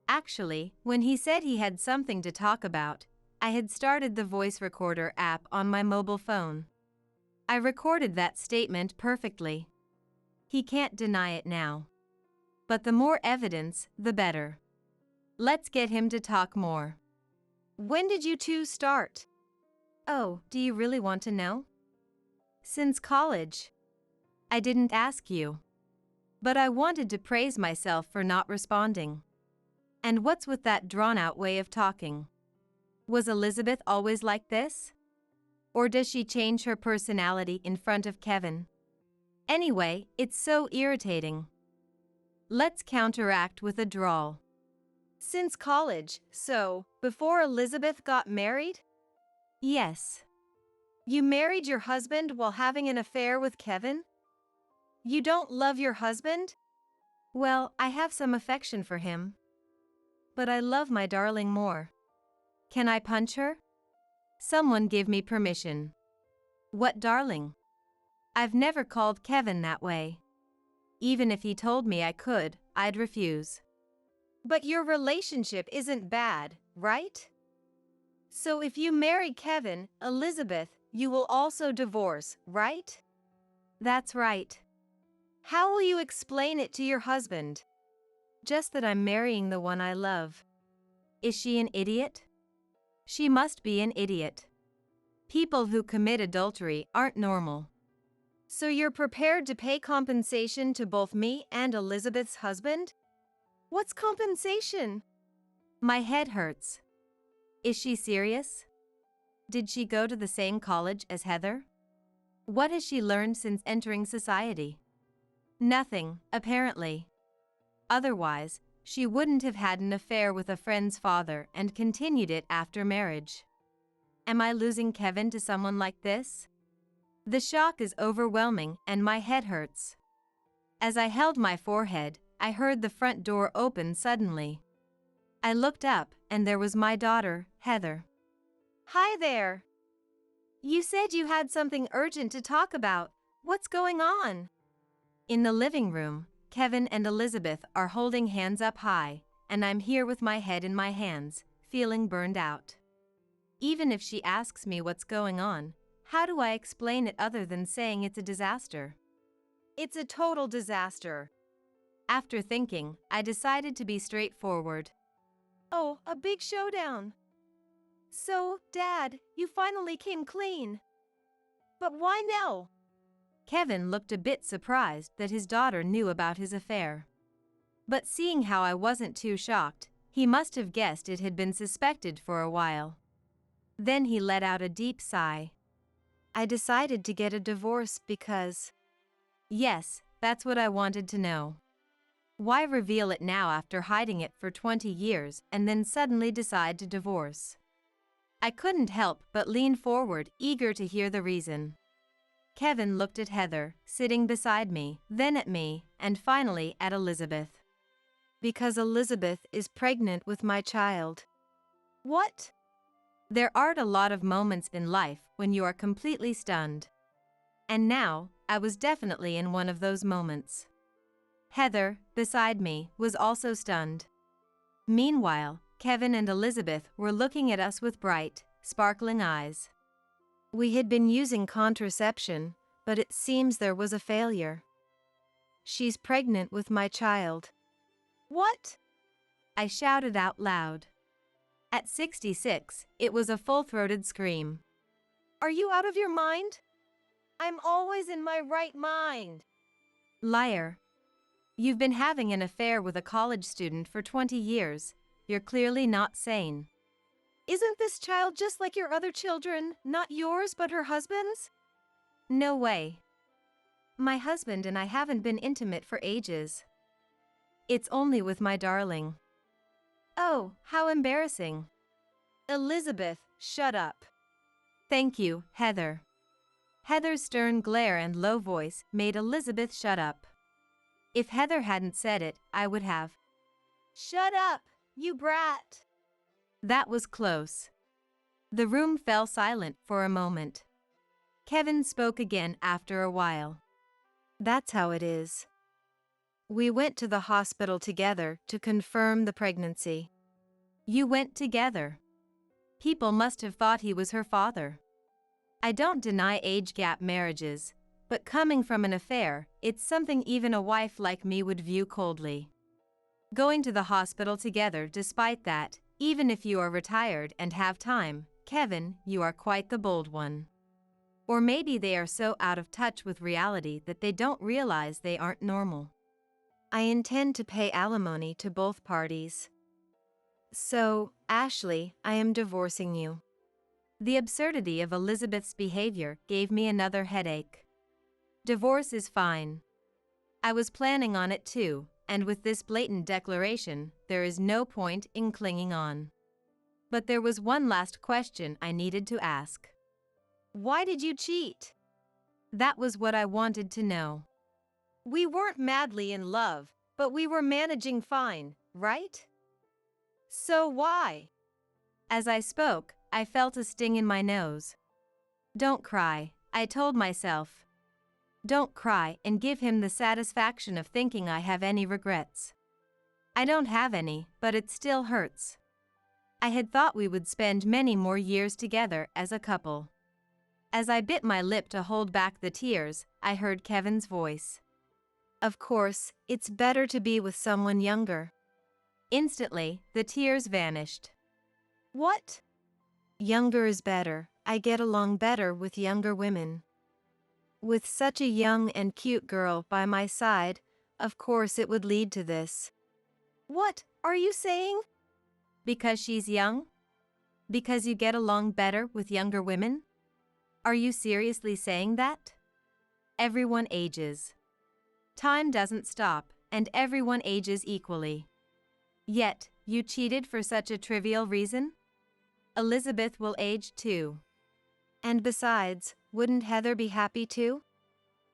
Actually, when he said he had something to talk about, I had started the voice recorder app on my mobile phone. I recorded that statement perfectly. He can't deny it now. But the more evidence, the better. Let's get him to talk more. When did you two start? Oh, do you really want to know? Since college. I didn't ask you. But I wanted to praise myself for not responding. And what's with that drawn-out way of talking? Was Elizabeth always like this? Or does she change her personality in front of Kevin? Anyway, it's so irritating. Let's counteract with a drawl. Since college, so, before Elizabeth got married? Yes. You married your husband while having an affair with Kevin? You don't love your husband? Well, I have some affection for him. But I love my darling more. Can I punch her? Someone give me permission. What darling? I've never called Kevin that way. Even if he told me I could, I'd refuse. But your relationship isn't bad, right? So if you marry Kevin, Elizabeth, you will also divorce, right? That's right. How will you explain it to your husband? Just that I'm marrying the one I love. Is she an idiot? She must be an idiot. People who commit adultery aren't normal. So you're prepared to pay compensation to both me and Elizabeth's husband? What's compensation? My head hurts. Is she serious? Did she go to the same college as Heather? What has she learned since entering society? Nothing, apparently. Otherwise, she wouldn't have had an affair with a friend's father and continued it after marriage. Am I losing Kevin to someone like this? The shock is overwhelming and my head hurts. As I held my forehead, I heard the front door open suddenly. I looked up and there was my daughter, Heather. Hi there. You said you had something urgent to talk about. What's going on? In the living room, Kevin and Elizabeth are holding hands up high, and I'm here with my head in my hands, feeling burned out. Even if she asks me what's going on, how do I explain it other than saying it's a disaster? It's a total disaster. After thinking, I decided to be straightforward. Oh, a big showdown. So, Dad, you finally came clean. But why now? Kevin looked a bit surprised that his daughter knew about his affair. But seeing how I wasn't too shocked, he must have guessed it had been suspected for a while. Then he let out a deep sigh. I decided to get a divorce because... Yes, that's what I wanted to know. Why reveal it now after hiding it for 20 years and then suddenly decide to divorce? I couldn't help but lean forward, eager to hear the reason. Kevin looked at Heather, sitting beside me, then at me, and finally at Elizabeth. Because Elizabeth is pregnant with my child. What? There aren't a lot of moments in life when you are completely stunned. And now, I was definitely in one of those moments. Heather, beside me, was also stunned. Meanwhile, Kevin and Elizabeth were looking at us with bright, sparkling eyes. We had been using contraception, but it seems there was a failure. She's pregnant with my child. What? I shouted out loud. At 66, it was a full-throated scream. Are you out of your mind? I'm always in my right mind. Liar. You've been having an affair with a college student for 20 years. You're clearly not sane. Isn't this child just like your other children, not yours but her husband's? No way. My husband and I haven't been intimate for ages. It's only with my darling. Oh, how embarrassing. Elizabeth, shut up. Thank you, Heather. Heather's stern glare and low voice made Elizabeth shut up. If Heather hadn't said it, I would have. Shut up, you brat. That was close. The room fell silent for a moment. Kevin spoke again after a while. That's how it is. We went to the hospital together to confirm the pregnancy. You went together. People must have thought he was her father. I don't deny age gap marriages, but coming from an affair, it's something even a wife like me would view coldly. Going to the hospital together despite that, even if you are retired and have time, Kevin, you are quite the bold one. Or maybe they are so out of touch with reality that they don't realize they aren't normal. I intend to pay alimony to both parties. So, Ashley, I am divorcing you. The absurdity of Elizabeth's behavior gave me another headache. Divorce is fine. I was planning on it too, and with this blatant declaration, there is no point in clinging on. But there was one last question I needed to ask. Why did you cheat? That was what I wanted to know. We weren't madly in love, but we were managing fine, right? So why? As I spoke, I felt a sting in my nose. Don't cry, I told myself. Don't cry and give him the satisfaction of thinking I have any regrets. I don't have any, but it still hurts. I had thought we would spend many more years together as a couple. As I bit my lip to hold back the tears, I heard Kevin's voice. Of course, it's better to be with someone younger. Instantly, the tears vanished. What? Younger is better. I get along better with younger women. With such a young and cute girl by my side, of course it would lead to this. What are you saying? Because she's young? Because you get along better with younger women? Are you seriously saying that? Everyone ages. Time doesn't stop, and everyone ages equally. Yet, you cheated for such a trivial reason? Elizabeth will age too. And besides, wouldn't Heather be happy too?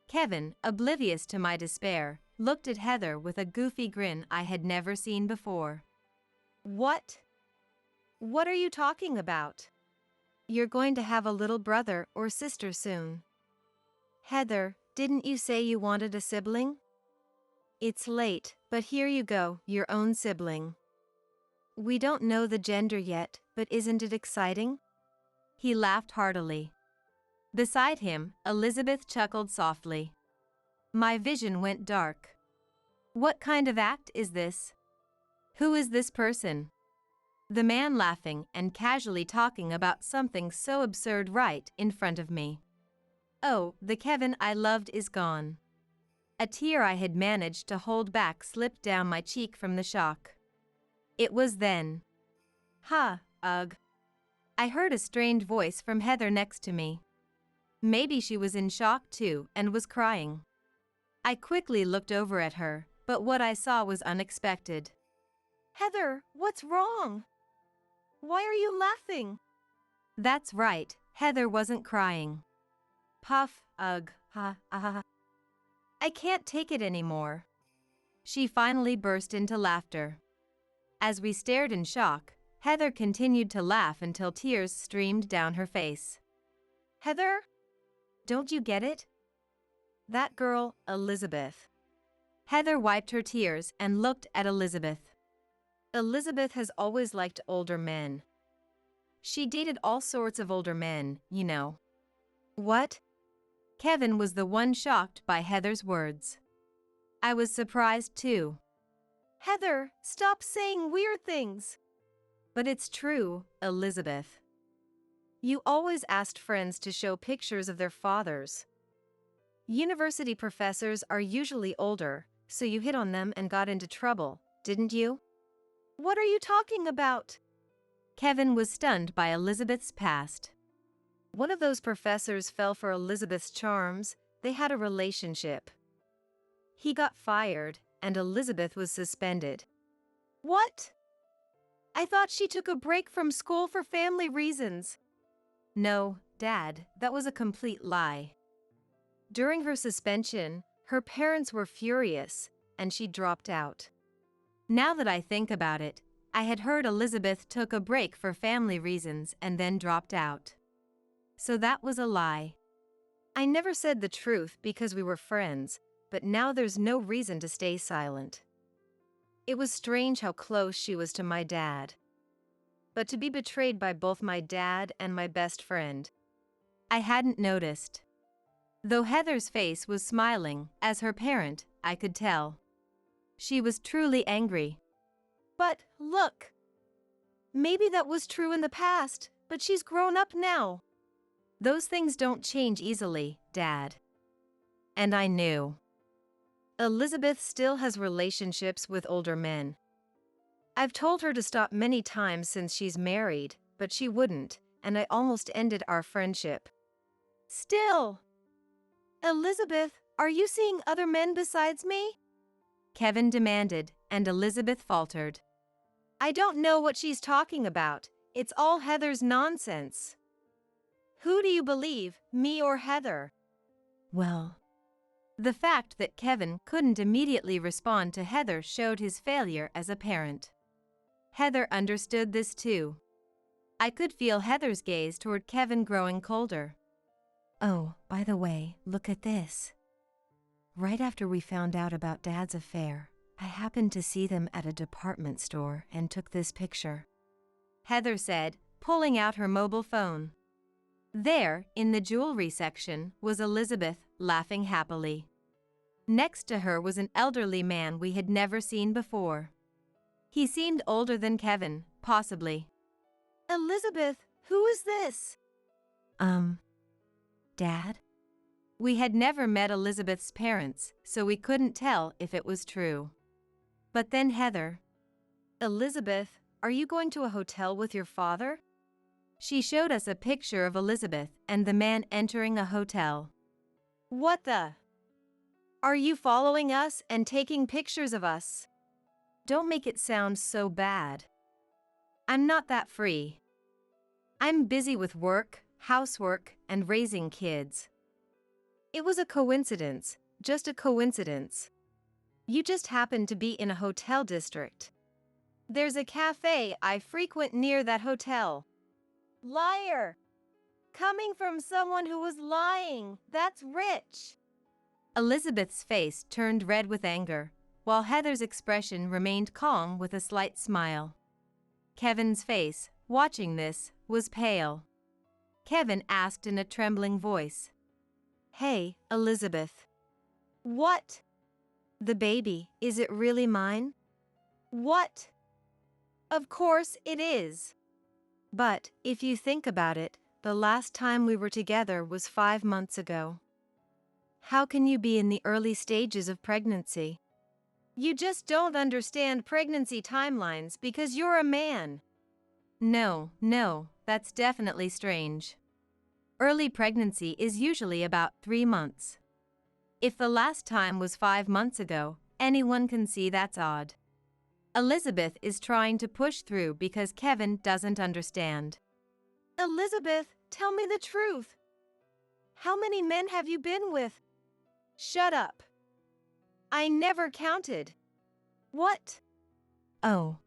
Kevin, oblivious to my despair, looked at Heather with a goofy grin I had never seen before. What? What are you talking about? You're going to have a little brother or sister soon. Heather, didn't you say you wanted a sibling? It's late, but here you go, your own sibling. We don't know the gender yet, but isn't it exciting? He laughed heartily. Beside him, Elizabeth chuckled softly. My vision went dark. What kind of act is this? Who is this person? The man laughing and casually talking about something so absurd right in front of me. Oh, the Kevin I loved is gone. A tear I had managed to hold back slipped down my cheek from the shock. It was then. Ugh. I heard a strained voice from Heather next to me. Maybe she was in shock too and was crying. I quickly looked over at her, but what I saw was unexpected. Heather, what's wrong? Why are you laughing? That's right, Heather wasn't crying. Puff, ugh, ha. I can't take it anymore. She finally burst into laughter. As we stared in shock, Heather continued to laugh until tears streamed down her face. Heather? Don't you get it? That girl, Elizabeth. Heather wiped her tears and looked at Elizabeth. Elizabeth has always liked older men. She dated all sorts of older men, you know. What? Kevin was the one shocked by Heather's words. I was surprised too. Heather, stop saying weird things. But it's true, Elizabeth. You always asked friends to show pictures of their fathers. University professors are usually older, so you hit on them and got into trouble, didn't you? What are you talking about? Kevin was stunned by Elizabeth's past. One of those professors fell for Elizabeth's charms. They had a relationship. He got fired, and Elizabeth was suspended. What? I thought she took a break from school for family reasons. No, Dad, that was a complete lie. During her suspension, her parents were furious, and she dropped out. Now that I think about it, I had heard Elizabeth took a break for family reasons and then dropped out. So that was a lie. I never said the truth because we were friends, but now there's no reason to stay silent. It was strange how close she was to my dad. But to be betrayed by both my dad and my best friend. I hadn't noticed. Though Heather's face was smiling, as her parent, I could tell. She was truly angry. But, look. Maybe that was true in the past, but she's grown up now. Those things don't change easily, Dad. And I knew. Elizabeth still has relationships with older men. I've told her to stop many times since she's married, but she wouldn't, and I almost ended our friendship. Still. Elizabeth, are you seeing other men besides me? Kevin demanded, and Elizabeth faltered. I don't know what she's talking about. It's all Heather's nonsense. Who do you believe, me or Heather? Well, the fact that Kevin couldn't immediately respond to Heather showed his failure as a parent. Heather understood this too. I could feel Heather's gaze toward Kevin growing colder. Oh, by the way, look at this. Right after we found out about Dad's affair, I happened to see them at a department store and took this picture. Heather said, pulling out her mobile phone. There, in the jewelry section, was Elizabeth, laughing happily. Next to her was an elderly man we had never seen before. He seemed older than Kevin, possibly. Elizabeth, who is this? Dad? We had never met Elizabeth's parents, so we couldn't tell if it was true. But then Heather. Elizabeth, are you going to a hotel with your father? She showed us a picture of Elizabeth and the man entering a hotel. What the? Are you following us and taking pictures of us? Don't make it sound so bad. I'm not that free. I'm busy with work, housework, and raising kids. It was a coincidence, just a coincidence. You just happened to be in a hotel district. There's a cafe I frequent near that hotel. Liar! Coming from someone who was lying, that's rich. Elizabeth's face turned red with anger, while Heather's expression remained calm with a slight smile. Kevin's face, watching this, was pale. Kevin asked in a trembling voice. Hey, Elizabeth. What? The baby, is it really mine? What? Of course it is. But, if you think about it, the last time we were together was 5 months ago. How can you be in the early stages of pregnancy? You just don't understand pregnancy timelines because you're a man. No, that's definitely strange. Early pregnancy is usually about 3 months. If the last time was 5 months ago, anyone can see that's odd. Elizabeth is trying to push through because Kevin doesn't understand. Elizabeth, tell me the truth. How many men have you been with? Shut up. I never counted. What? Oh.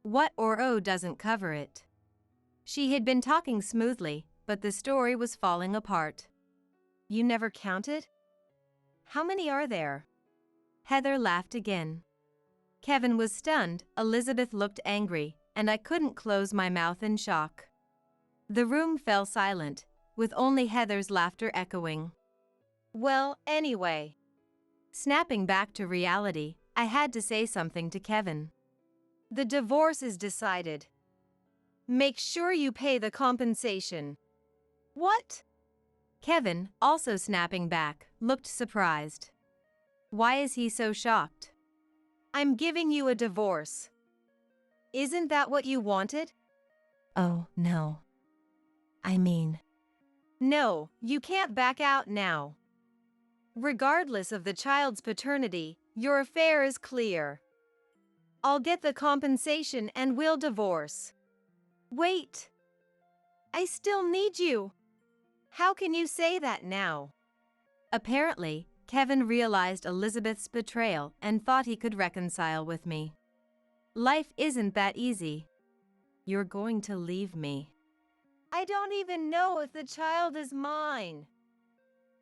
What or oh doesn't cover it. She had been talking smoothly, but the story was falling apart. You never counted? How many are there? Heather laughed again. Kevin was stunned, Elizabeth looked angry, and I couldn't close my mouth in shock. The room fell silent, with only Heather's laughter echoing. Well, anyway. Snapping back to reality, I had to say something to Kevin. The divorce is decided. Make sure you pay the compensation. What? Kevin, also snapping back, looked surprised. Why is he so shocked? I'm giving you a divorce. Isn't that what you wanted? Oh, no. I mean... No, you can't back out now. Regardless of the child's paternity, your affair is clear. I'll get the compensation and we'll divorce. Wait. I still need you. How can you say that now? Apparently, Kevin realized Elizabeth's betrayal and thought he could reconcile with me. Life isn't that easy. You're going to leave me. I don't even know if the child is mine.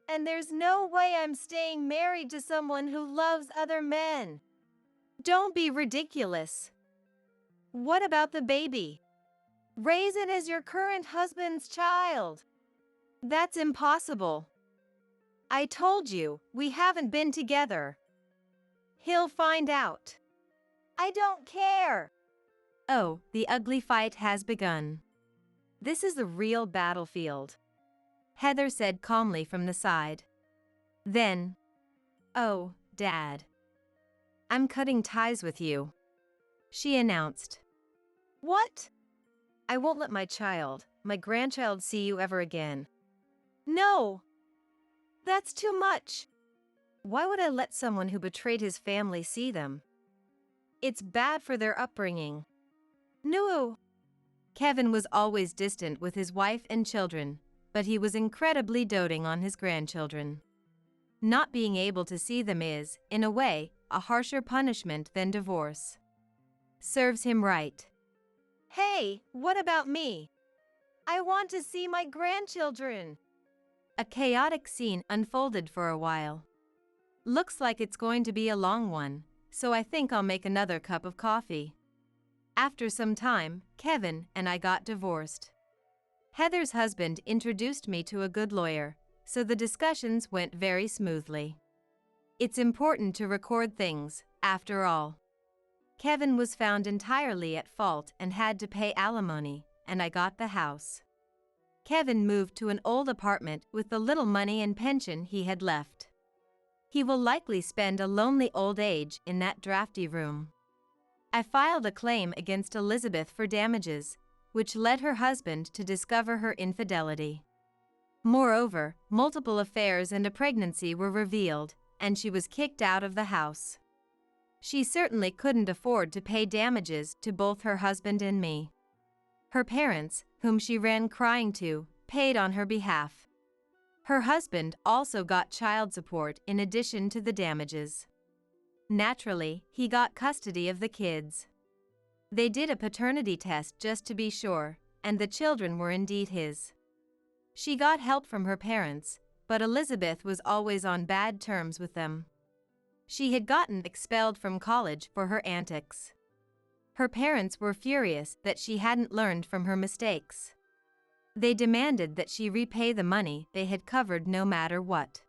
And there's no way I'm staying married to someone who loves other men. Don't be ridiculous. What about the baby? Raise it as your current husband's child. That's impossible. I told you, we haven't been together. He'll find out. I don't care. Oh, the ugly fight has begun. This is the real battlefield, Heather said calmly from the side. Then, "Oh, Dad. I'm cutting ties with you," she announced. What? I won't let my grandchild see you ever again. No. That's too much. Why would I let someone who betrayed his family see them? It's bad for their upbringing. No. Kevin was always distant with his wife and children, but he was incredibly doting on his grandchildren. Not being able to see them is, in a way, a harsher punishment than divorce. Serves him right. Hey, what about me? I want to see my grandchildren. A chaotic scene unfolded for a while. Looks like it's going to be a long one, so I think I'll make another cup of coffee. After some time, Kevin and I got divorced. Heather's husband introduced me to a good lawyer, so the discussions went very smoothly. It's important to record things, after all. Kevin was found entirely at fault and had to pay alimony, and I got the house. Kevin moved to an old apartment with the little money and pension he had left. He will likely spend a lonely old age in that drafty room. I filed a claim against Elizabeth for damages, which led her husband to discover her infidelity. Moreover, multiple affairs and a pregnancy were revealed, and she was kicked out of the house. She certainly couldn't afford to pay damages to both her husband and me. Her parents, whom she ran crying to, paid on her behalf. Her husband also got child support in addition to the damages. Naturally, he got custody of the kids. They did a paternity test just to be sure, and the children were indeed his. She got help from her parents, but Elizabeth was always on bad terms with them. She had gotten expelled from college for her antics. Her parents were furious that she hadn't learned from her mistakes. They demanded that she repay the money they had covered no matter what.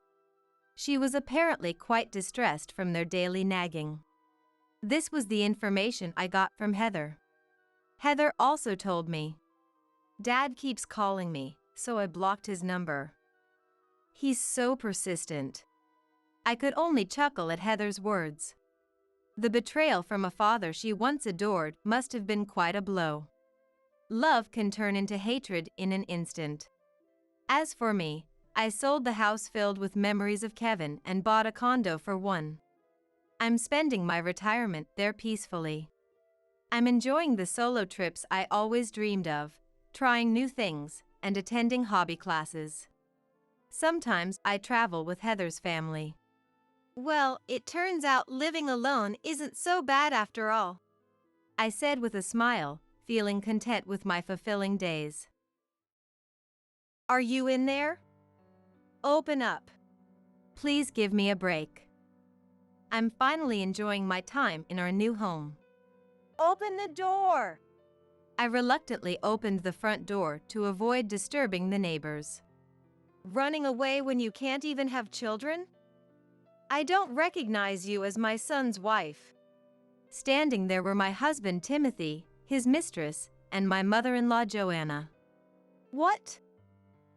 She was apparently quite distressed from their daily nagging. This was the information I got from Heather. Heather also told me, "Dad keeps calling me, so I blocked his number. He's so persistent." I could only chuckle at Heather's words. The betrayal from a father she once adored must have been quite a blow. Love can turn into hatred in an instant. As for me, I sold the house filled with memories of Kevin and bought a condo for one. I'm spending my retirement there peacefully. I'm enjoying the solo trips I always dreamed of, trying new things, and attending hobby classes. Sometimes I travel with Heather's family. Well, it turns out living alone isn't so bad after all, I said with a smile, feeling content with my fulfilling days. Are you in there? Open up. Please give me a break. I'm finally enjoying my time in our new home. Open the door. I reluctantly opened the front door to avoid disturbing the neighbors. Running away when you can't even have children? I don't recognize you as my son's wife. Standing there were my husband Timothy, his mistress, and my mother-in-law Joanna. What?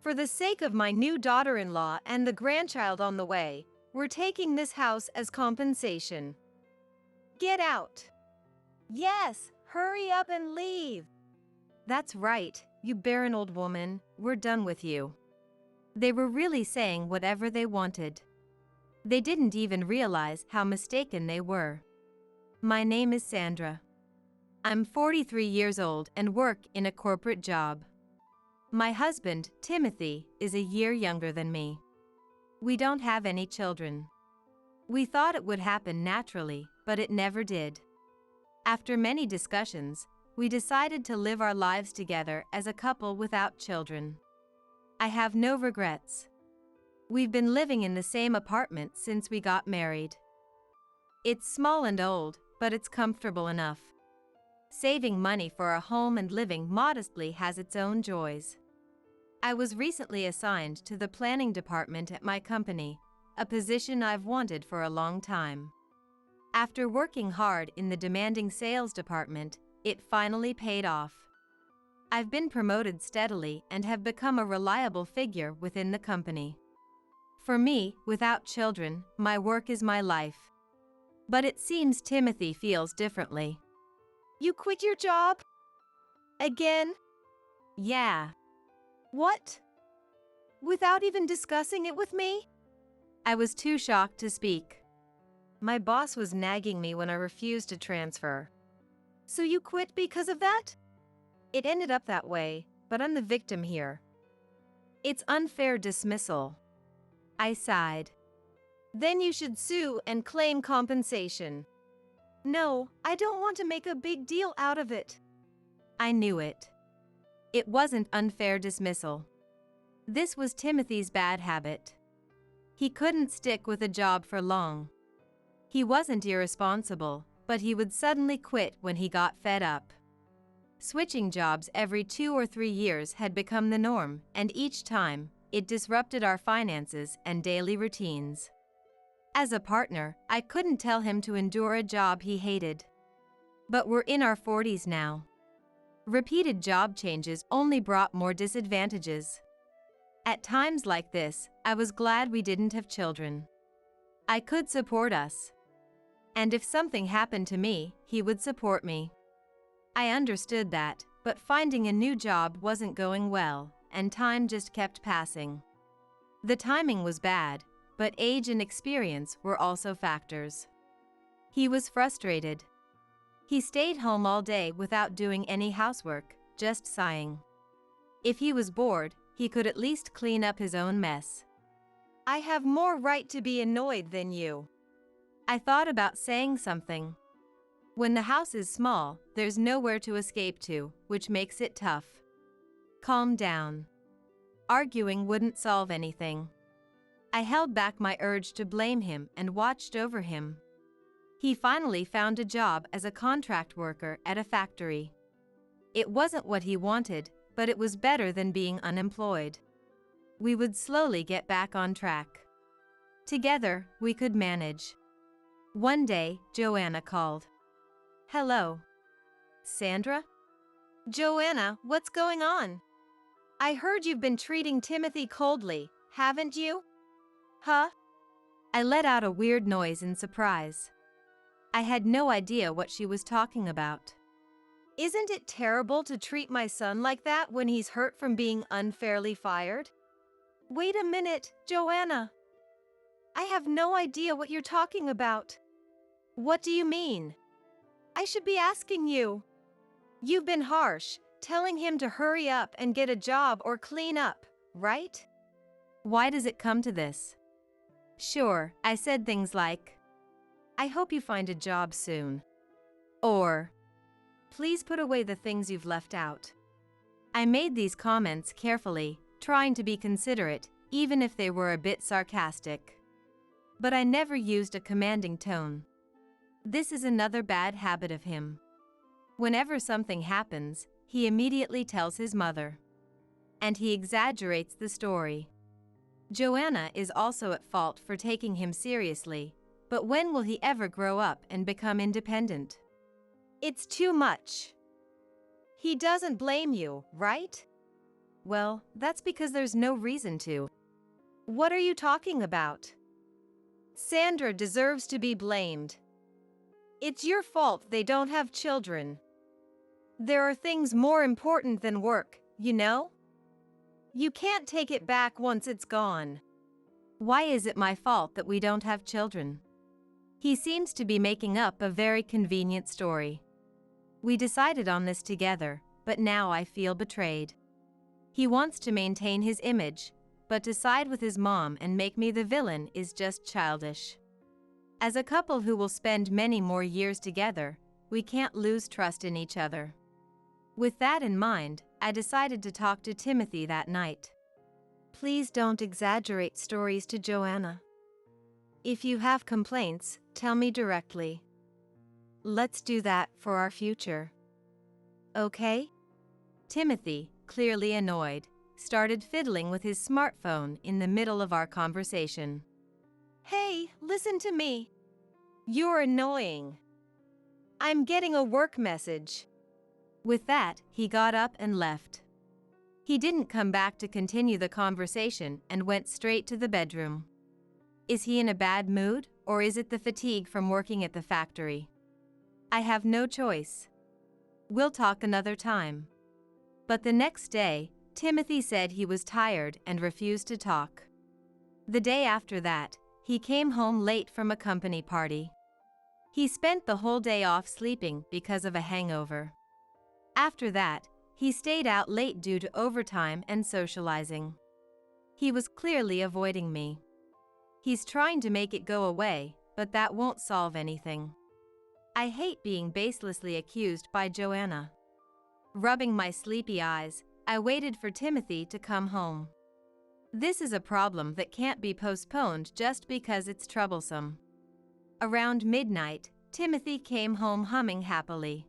For the sake of my new daughter-in-law and the grandchild on the way, we're taking this house as compensation. Get out. Yes, hurry up and leave. That's right, you barren old woman, we're done with you. They were really saying whatever they wanted. They didn't even realize how mistaken they were. My name is Sandra. I'm 43 years old and work in a corporate job. My husband, Timothy, is a year younger than me. We don't have any children. We thought it would happen naturally, but it never did. After many discussions, we decided to live our lives together as a couple without children. I have no regrets. We've been living in the same apartment since we got married. It's small and old, but it's comfortable enough. Saving money for a home and living modestly has its own joys. I was recently assigned to the planning department at my company, a position I've wanted for a long time. After working hard in the demanding sales department, it finally paid off. I've been promoted steadily and have become a reliable figure within the company. For me, without children, my work is my life. But it seems Timothy feels differently. You quit your job? Again? Yeah. What? Without even discussing it with me? I was too shocked to speak. My boss was nagging me when I refused to transfer. So you quit because of that? It ended up that way, but I'm the victim here. It's unfair dismissal. I sighed. Then you should sue and claim compensation. No, I don't want to make a big deal out of it. I knew it. It wasn't unfair dismissal. This was Timothy's bad habit. He couldn't stick with a job for long. He wasn't irresponsible, but he would suddenly quit when he got fed up. Switching jobs every 2 or 3 years had become the norm, and each time, it disrupted our finances and daily routines. As a partner, I couldn't tell him to endure a job he hated. But we're in our 40s now. Repeated job changes only brought more disadvantages. At times like this, I was glad we didn't have children. I could support us. And if something happened to me, he would support me. I understood that, but finding a new job wasn't going well, and time just kept passing. The timing was bad, but age and experience were also factors. He was frustrated. He stayed home all day without doing any housework, just sighing. If he was bored, he could at least clean up his own mess. I have more right to be annoyed than you. I thought about saying something. When the house is small, there's nowhere to escape to, which makes it tough. Calm down. Arguing wouldn't solve anything. I held back my urge to blame him and watched over him. He finally found a job as a contract worker at a factory. It wasn't what he wanted, but it was better than being unemployed. We would slowly get back on track. Together, we could manage. One day, Joanna called. Hello. Sandra? Joanna, what's going on? I heard you've been treating Timothy coldly, haven't you? Huh? I let out a weird noise in surprise. I had no idea what she was talking about. Isn't it terrible to treat my son like that when he's hurt from being unfairly fired? Wait a minute, Joanna. I have no idea what you're talking about. What do you mean? I should be asking you. You've been harsh, telling him to hurry up and get a job or clean up, right? Why does it come to this? Sure, I said things like, I hope you find a job soon. Or, please put away the things you've left out. I made these comments carefully, trying to be considerate, even if they were a bit sarcastic. But I never used a commanding tone. This is another bad habit of him. Whenever something happens, he immediately tells his mother. And he exaggerates the story. Joanna is also at fault for taking him seriously, but when will he ever grow up and become independent? It's too much. He doesn't blame you, right? Well, that's because there's no reason to. What are you talking about? Sandra deserves to be blamed. It's your fault they don't have children. There are things more important than work, you know? You can't take it back once it's gone. Why is it my fault that we don't have children? He seems to be making up a very convenient story. We decided on this together, but now I feel betrayed. He wants to maintain his image, but to side with his mom and make me the villain is just childish. As a couple who will spend many more years together, we can't lose trust in each other. With that in mind, I decided to talk to Timothy that night. Please don't exaggerate stories to Joanna. If you have complaints, tell me directly. Let's do that for our future. Okay? Timothy, clearly annoyed, started fiddling with his smartphone in the middle of our conversation. Hey, listen to me. You're annoying. I'm getting a work message. With that, he got up and left. He didn't come back to continue the conversation and went straight to the bedroom. Is he in a bad mood, or is it the fatigue from working at the factory? I have no choice. We'll talk another time. But the next day, Timothy said he was tired and refused to talk. The day after that, he came home late from a company party. He spent the whole day off sleeping because of a hangover. After that, he stayed out late due to overtime and socializing. He was clearly avoiding me. He's trying to make it go away, but that won't solve anything. I hate being baselessly accused by Joanna. Rubbing my sleepy eyes, I waited for Timothy to come home. This is a problem that can't be postponed just because it's troublesome. Around midnight, Timothy came home humming happily.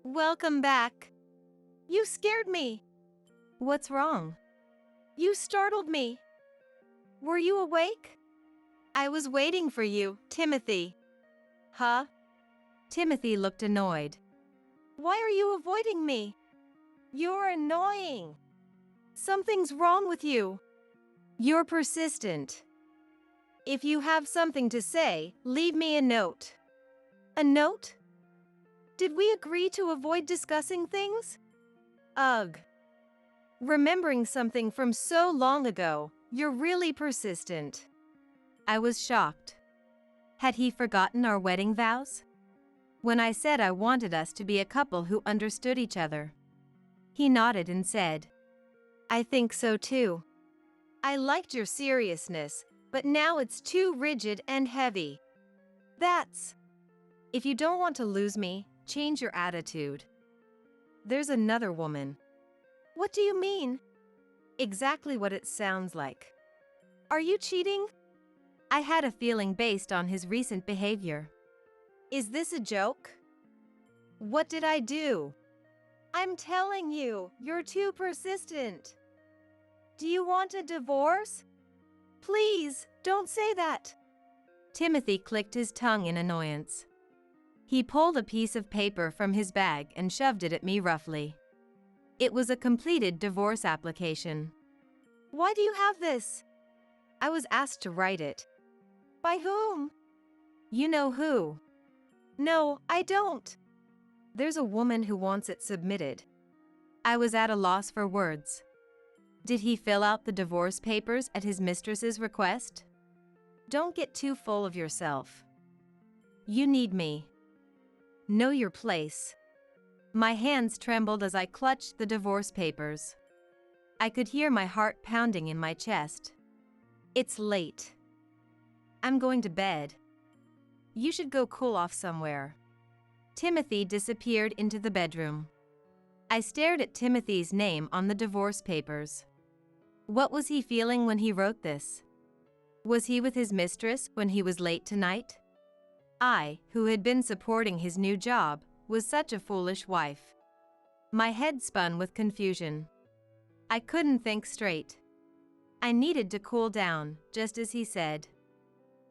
Welcome back. You scared me. What's wrong? You startled me. Were you awake? I was waiting for you, Timothy. Huh? Timothy looked annoyed. Why are you avoiding me? You're annoying. Something's wrong with you. You're persistent. If you have something to say, leave me a note. A note? Did we agree to avoid discussing things? Ugh. Remembering something from so long ago, you're really persistent. I was shocked. Had he forgotten our wedding vows? When I said I wanted us to be a couple who understood each other. He nodded and said, I think so too. I liked your seriousness, but now it's too rigid and heavy. If you don't want to lose me, change your attitude. There's another woman. What do you mean? Exactly what it sounds like. Are you cheating? I had a feeling based on his recent behavior. Is this a joke? What did I do? I'm telling you, you're too persistent. Do you want a divorce? Please, don't say that. Timothy clicked his tongue in annoyance. He pulled a piece of paper from his bag and shoved it at me roughly. It was a completed divorce application. Why do you have this? I was asked to write it. By whom? You know who. No, I don't. There's a woman who wants it submitted. I was at a loss for words. Did he fill out the divorce papers at his mistress's request? Don't get too full of yourself. You need me. Know your place. My hands trembled as I clutched the divorce papers. I could hear my heart pounding in my chest. It's late. I'm going to bed. You should go cool off somewhere. Timothy disappeared into the bedroom. I stared at Timothy's name on the divorce papers. What was he feeling when he wrote this? Was he with his mistress when he was late tonight? I, who had been supporting his new job, was such a foolish wife. My head spun with confusion. I couldn't think straight. I needed to cool down, just as he said.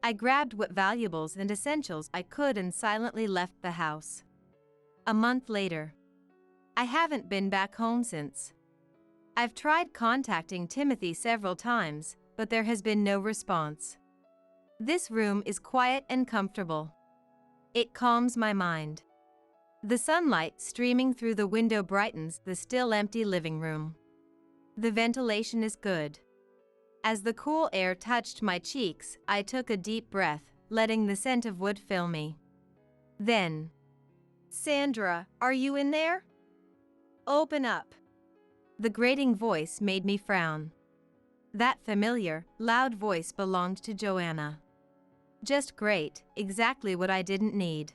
I grabbed what valuables and essentials I could and silently left the house. A month later. I haven't been back home since. I've tried contacting Timothy several times, but there has been no response. This room is quiet and comfortable. It calms my mind. The sunlight streaming through the window brightens the still empty living room. The ventilation is good. As the cool air touched my cheeks, I took a deep breath, letting the scent of wood fill me. Then, Sandra, are you in there? Open up. The grating voice made me frown. That familiar, loud voice belonged to Joanna. Just great, exactly what I didn't need.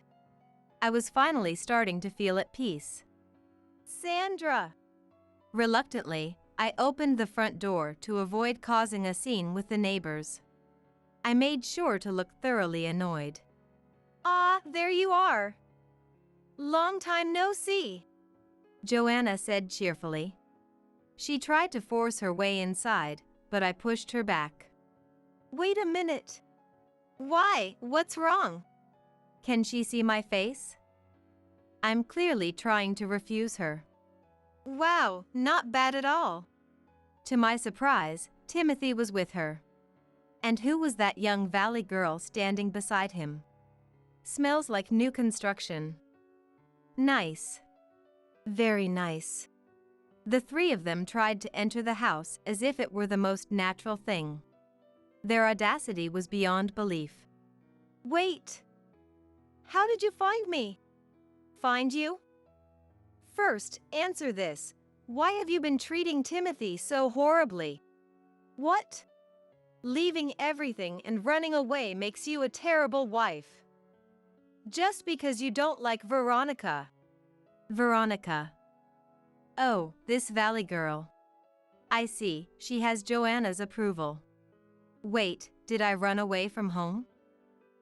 I was finally starting to feel at peace. Sandra! Reluctantly, I opened the front door to avoid causing a scene with the neighbors. I made sure to look thoroughly annoyed. Ah, there you are. Long time no see, Joanna said cheerfully. She tried to force her way inside, but I pushed her back. Wait a minute. Why? What's wrong? Can she see my face? I'm clearly trying to refuse her. Wow, not bad at all. To my surprise, Timothy was with her. And who was that young valley girl standing beside him? Smells like new construction. Nice. Very nice. The three of them tried to enter the house as if it were the most natural thing. Their audacity was beyond belief. Wait. How did you find me? Find you? First, answer this. Why have you been treating Timothy so horribly? What? Leaving everything and running away makes you a terrible wife. Just because you don't like Veronica. Veronica. Oh, this valley girl. I see, she has Joanna's approval. Wait, did I run away from home?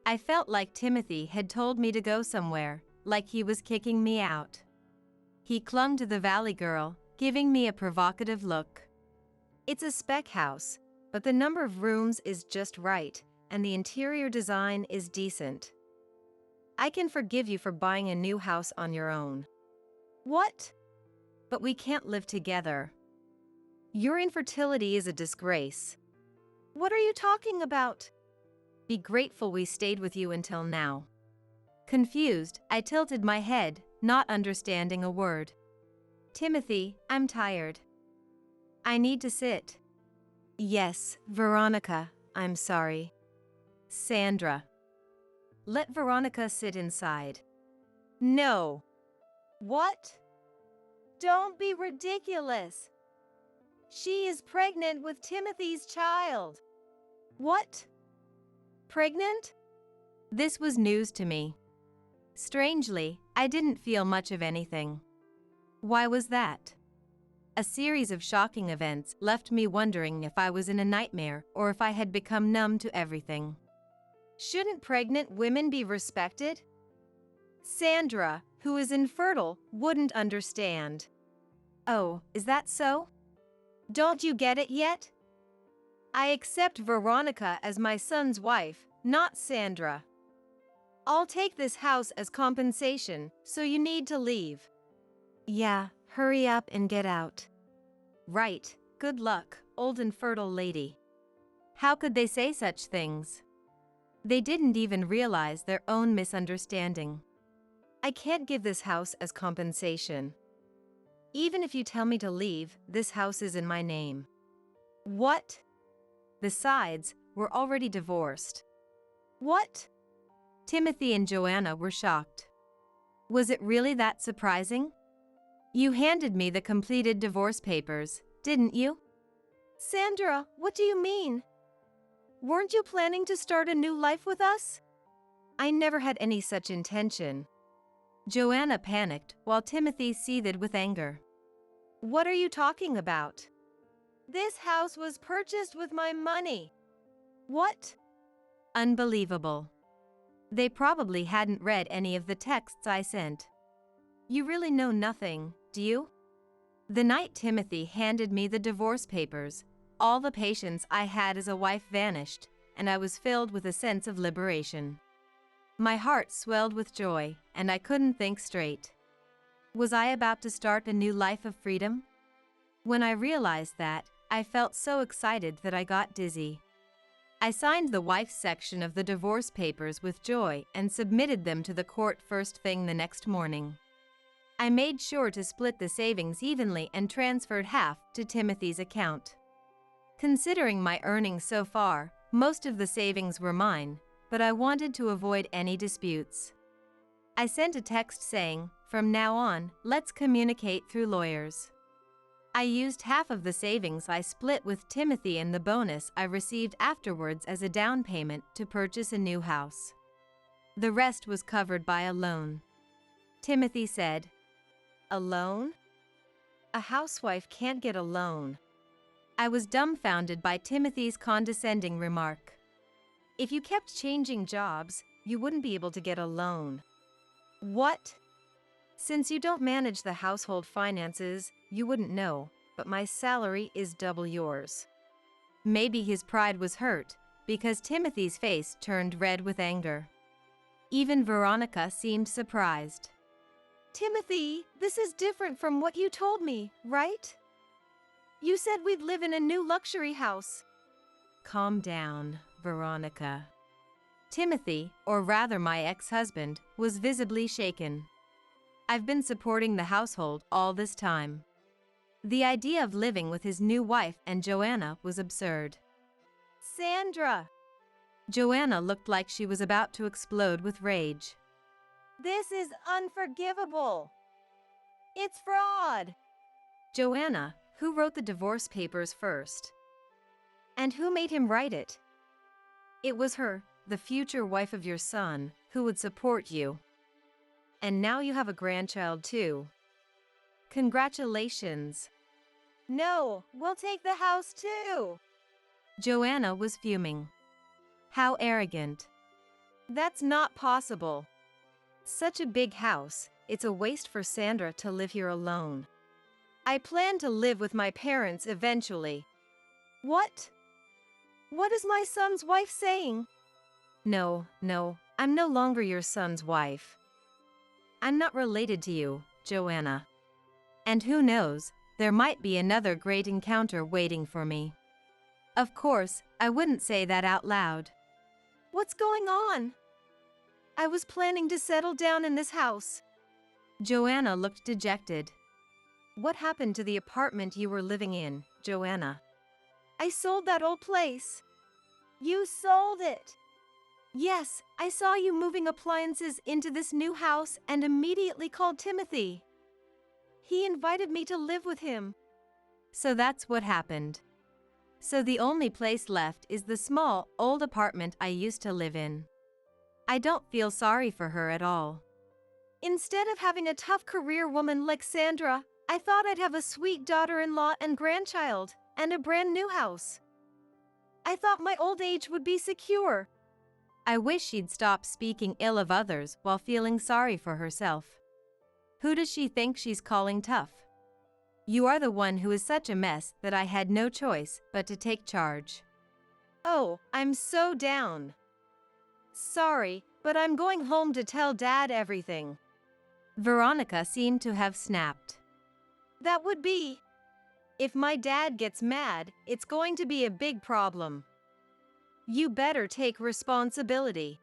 I felt like Timothy had told me to go somewhere, like he was kicking me out. He clung to the valley girl, giving me a provocative look. It's a spec house, but the number of rooms is just right, and the interior design is decent. I can forgive you for buying a new house on your own. What? But we can't live together. Your infertility is a disgrace. What are you talking about? Be grateful we stayed with you until now. Confused, I tilted my head, not understanding a word. Timothy, I'm tired. I need to sit. Yes, Veronica, I'm sorry. Sandra. Let Veronica sit inside. No. What? Don't be ridiculous. She is pregnant with Timothy's child. What? Pregnant? This was news to me. Strangely, I didn't feel much of anything. Why was that? A series of shocking events left me wondering if I was in a nightmare or if I had become numb to everything. Shouldn't pregnant women be respected? Sandra, who is infertile, wouldn't understand. Oh, is that so? Don't you get it yet? I accept Veronica as my son's wife, not Sandra. I'll take this house as compensation, so you need to leave. Yeah, hurry up and get out. Right, good luck, old infertile lady. How could they say such things? They didn't even realize their own misunderstanding. I can't give this house as compensation. Even if you tell me to leave, this house is in my name. What? Besides, we're already divorced. What? Timothy and Joanna were shocked. Was it really that surprising? You handed me the completed divorce papers, didn't you? Sandra, what do you mean? Weren't you planning to start a new life with us? I never had any such intention. Joanna panicked while Timothy seethed with anger. What are you talking about? This house was purchased with my money. What? Unbelievable. They probably hadn't read any of the texts I sent. You really know nothing, do you? The night Timothy handed me the divorce papers, all the patience I had as a wife vanished, and I was filled with a sense of liberation. My heart swelled with joy, and I couldn't think straight. Was I about to start a new life of freedom? When I realized that, I felt so excited that I got dizzy. I signed the wife's section of the divorce papers with joy and submitted them to the court first thing the next morning. I made sure to split the savings evenly and transferred half to Timothy's account. Considering my earnings so far, most of the savings were mine, but I wanted to avoid any disputes. I sent a text saying, "From now on, let's communicate through lawyers." I used half of the savings I split with Timothy and the bonus I received afterwards as a down payment to purchase a new house. The rest was covered by a loan. Timothy said, "A loan? A housewife can't get a loan." I was dumbfounded by Timothy's condescending remark. "If you kept changing jobs, you wouldn't be able to get a loan." "What?" "Since you don't manage the household finances, you wouldn't know, but my salary is double yours." Maybe his pride was hurt, because Timothy's face turned red with anger. Even Veronica seemed surprised. "Timothy, this is different from what you told me, right? You said we'd live in a new luxury house." Calm down, Veronica. Timothy, or rather my ex-husband, was visibly shaken. I've been supporting the household all this time. The idea of living with his new wife and Joanna was absurd. "Sandra!" Joanna looked like she was about to explode with rage. "This is unforgivable. It's fraud." "Joanna, who wrote the divorce papers first? "And who made him write it?" It was her, the future wife of your son, who would support you. "And now you have a grandchild too." Congratulations." "No, we'll take the house too." Joanna was fuming. How arrogant. "That's not possible. Such a big house, it's a waste for Sandra to live here alone. I plan to live with my parents eventually." "What? What is my son's wife saying?" No, I'm no longer your son's wife. I'm not related to you, Joanna. And who knows, there might be another great encounter waiting for me. Of course, I wouldn't say that out loud. "What's going on? I was planning to settle down in this house." Joanna looked dejected. "What happened to the apartment you were living in, Joanna?" "I sold that old place." "You sold it?" "Yes, I saw you moving appliances into this new house and immediately called Timothy. He invited me to live with him." So that's what happened. So the only place left is the small, old apartment I used to live in. I don't feel sorry for her at all. "Instead of having a tough career woman like Sandra, I thought I'd have a sweet daughter-in-law and grandchild, and a brand new house. I thought my old age would be secure." I wish she'd stop speaking ill of others while feeling sorry for herself. Who does she think she's calling tough? You are the one who is such a mess that I had no choice but to take charge. "Oh, I'm so down. Sorry, but I'm going home to tell Dad everything." Veronica seemed to have snapped. "That would be. If my dad gets mad, it's going to be a big problem. You better take responsibility."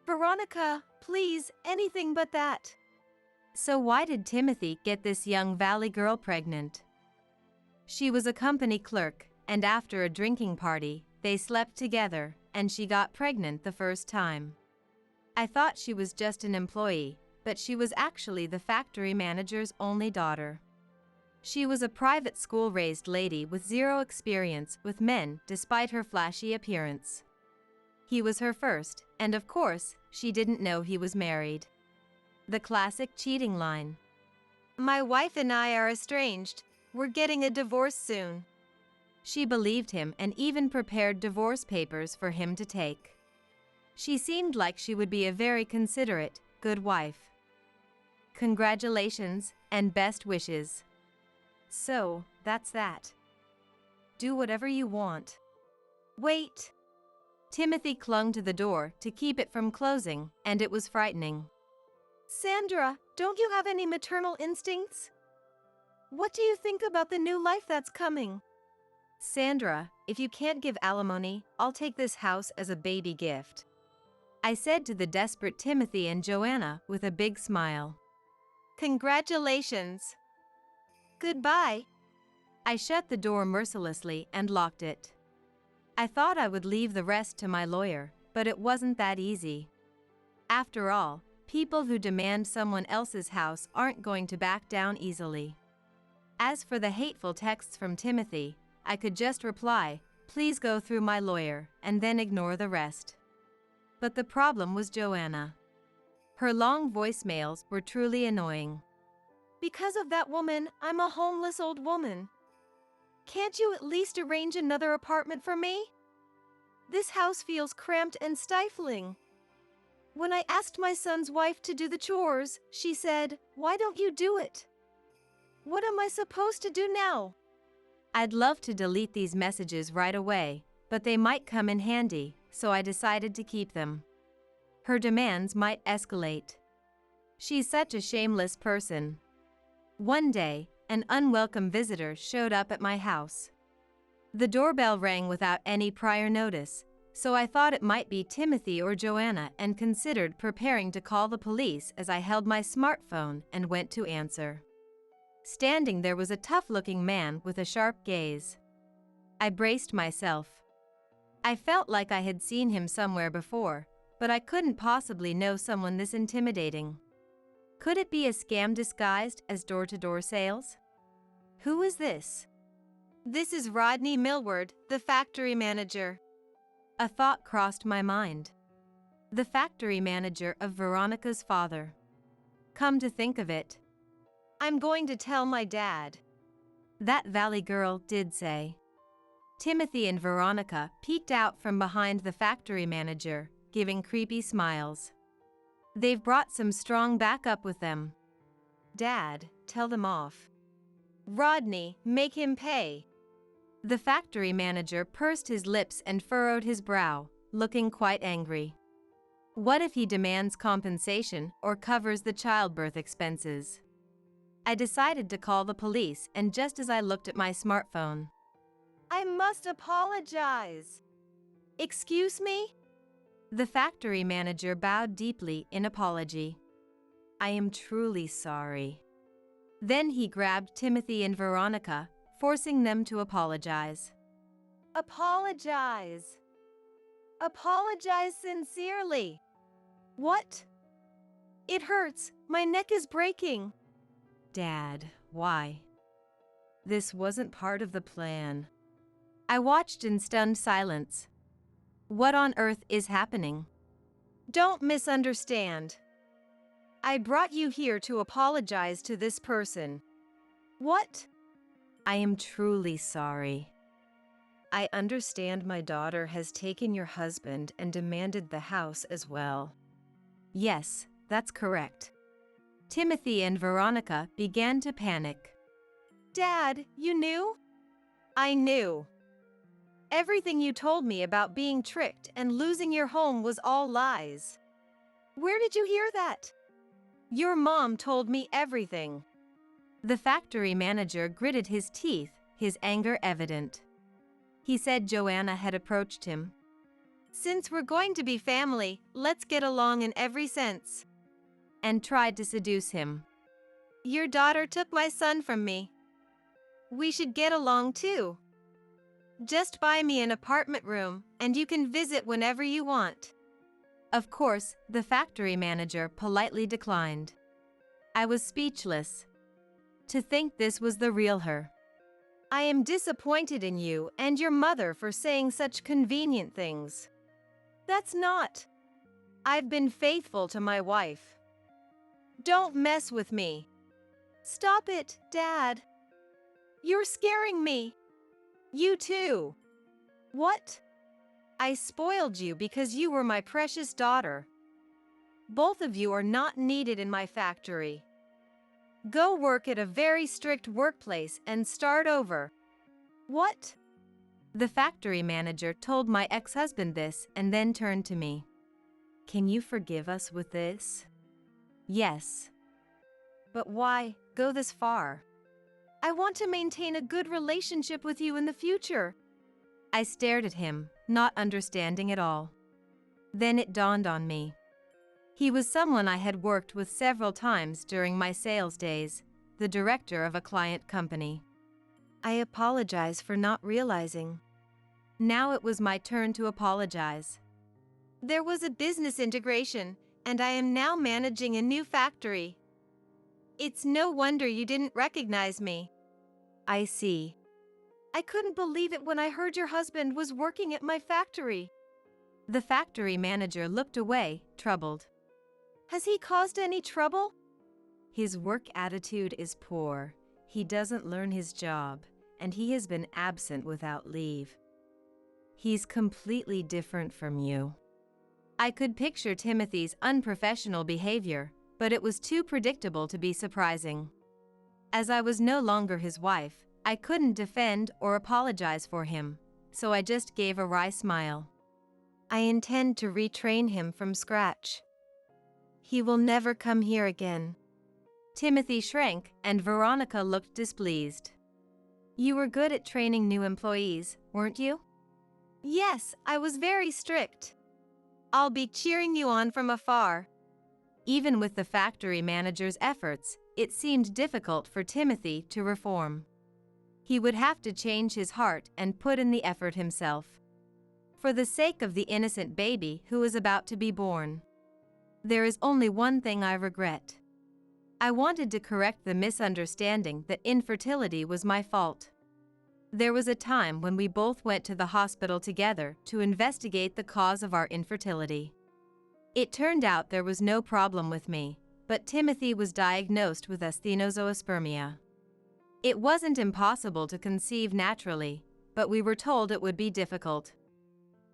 "Veronica, please, anything but that." So why did Timothy get this young valley girl pregnant? She was a company clerk, and after a drinking party, they slept together, and she got pregnant the first time. I thought she was just an employee, but she was actually the factory manager's only daughter. She was a private school-raised lady with zero experience with men despite her flashy appearance. He was her first, and of course, she didn't know he was married. The classic cheating line. "My wife and I are estranged. We're getting a divorce soon." She believed him and even prepared divorce papers for him to take. She seemed like she would be a very considerate, good wife. Congratulations, and best wishes. So, that's that. Do whatever you want. Wait. Timothy clung to the door to keep it from closing, and it was frightening. "Sandra, don't you have any maternal instincts? What do you think about the new life that's coming?" "Sandra, if you can't give alimony, I'll take this house as a baby gift," I said to the desperate Timothy and Joanna with a big smile. "Congratulations. Goodbye." I shut the door mercilessly and locked it. I thought I would leave the rest to my lawyer, but it wasn't that easy. After all, people who demand someone else's house aren't going to back down easily. As for the hateful texts from Timothy, I could just reply, "Please go through my lawyer," and then ignore the rest. But the problem was Joanna. Her long voicemails were truly annoying. Because of that woman, I'm a homeless old woman. Can't you at least arrange another apartment for me? This house feels cramped and stifling. When I asked my son's wife to do the chores, she said, "Why don't you do it?" What am I supposed to do now? I'd love to delete these messages right away, but they might come in handy, so I decided to keep them. Her demands might escalate. She's such a shameless person. One day, an unwelcome visitor showed up at my house. The doorbell rang without any prior notice, so I thought it might be Timothy or Joanna and considered preparing to call the police as I held my smartphone and went to answer. Standing there was a tough-looking man with a sharp gaze. I braced myself. I felt like I had seen him somewhere before, but I couldn't possibly know someone this intimidating. Could it be a scam disguised as door-to-door sales? Who is this? This is Rodney Millward, the factory manager. A thought crossed my mind. The factory manager of Veronica's father. Come to think of it, I'm going to tell my dad. that valley girl did say. Timothy and Veronica peeked out from behind the factory manager, giving creepy smiles. They've brought some strong backup with them. Dad, tell them off. Rodney, make him pay. The factory manager pursed his lips and furrowed his brow, looking quite angry. What if he demands compensation or covers the childbirth expenses? I decided to call the police, and just as I looked at my smartphone, I must apologize. Excuse me? the factory manager bowed deeply in apology. I am truly sorry. Then he grabbed Timothy and Veronica, forcing them to apologize. Apologize. Apologize sincerely. What? It hurts. My neck is breaking. Dad, why? This wasn't part of the plan. I watched in stunned silence. What on earth is happening? Don't misunderstand. I brought you here to apologize to this person. What? I am truly sorry. I understand my daughter has taken your husband and demanded the house as well. Yes, that's correct. Timothy and Veronica began to panic. Dad, you knew? I knew. Everything you told me about being tricked and losing your home was all lies. Where did you hear that? Your mom told me everything. The factory manager gritted his teeth, his anger evident. He said Joanna had approached him. Since we're going to be family, let's get along in every sense. And tried to seduce him. Your daughter took my son from me. We should get along too. Just buy me an apartment room, and you can visit whenever you want. Of course, the factory manager politely declined. I was speechless. To think this was the real her. I am disappointed in you and your mother for saying such convenient things. That's not. I've been faithful to my wife. Don't mess with me. Stop it, Dad. You're scaring me. You too. What? I spoiled you because you were my precious daughter. Both of you are not needed in my factory. Go work at a very strict workplace and start over. What? The factory manager told my ex-husband this and then turned to me. Can you forgive us with this? Yes. But why go this far? I want to maintain a good relationship with you in the future. I stared at him, not understanding at all. Then it dawned on me. He was someone I had worked with several times during my sales days, the director of a client company. I apologize for not realizing. Now it was my turn to apologize. There was a business integration, and I am now managing a new factory. It's no wonder you didn't recognize me. I see. I couldn't believe it when I heard your husband was working at my factory. The factory manager looked away, troubled. Has he caused any trouble? His work attitude is poor. He doesn't learn his job, and he has been absent without leave. He's completely different from you. I could picture Timothy's unprofessional behavior, but it was too predictable to be surprising. As I was no longer his wife, I couldn't defend or apologize for him, so I just gave a wry smile. I intend to retrain him from scratch. He will never come here again. Timothy shrank, and Veronica looked displeased. You were good at training new employees, weren't you? Yes, I was very strict. I'll be cheering you on from afar. Even with the factory manager's efforts, it seemed difficult for Timothy to reform. He would have to change his heart and put in the effort himself. For the sake of the innocent baby who is about to be born. There is only one thing I regret. I wanted to correct the misunderstanding that infertility was my fault. There was a time when we both went to the hospital together to investigate the cause of our infertility. It turned out there was no problem with me, but Timothy was diagnosed with asthenozoospermia. It wasn't impossible to conceive naturally, but we were told it would be difficult.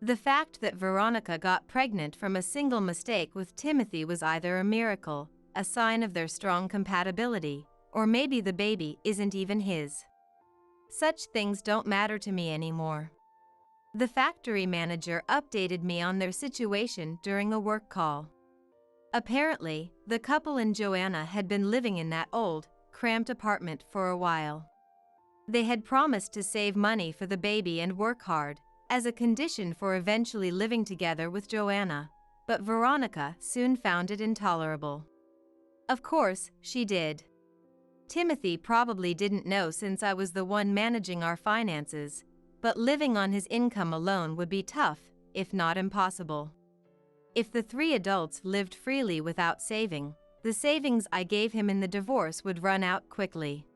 The fact that Veronica got pregnant from a single mistake with Timothy was either a miracle, a sign of their strong compatibility, or maybe the baby isn't even his. Such things don't matter to me anymore. The factory manager updated me on their situation during a work call. Apparently, the couple and Joanna had been living in that old, cramped apartment for a while. They had promised to save money for the baby and work hard, as a condition for eventually living together with Joanna, but Veronica soon found it intolerable. Of course, she did. Timothy probably didn't know since I was the one managing our finances, but living on his income alone would be tough, if not impossible. If the three adults lived freely without saving, the savings I gave him in the divorce would run out quickly.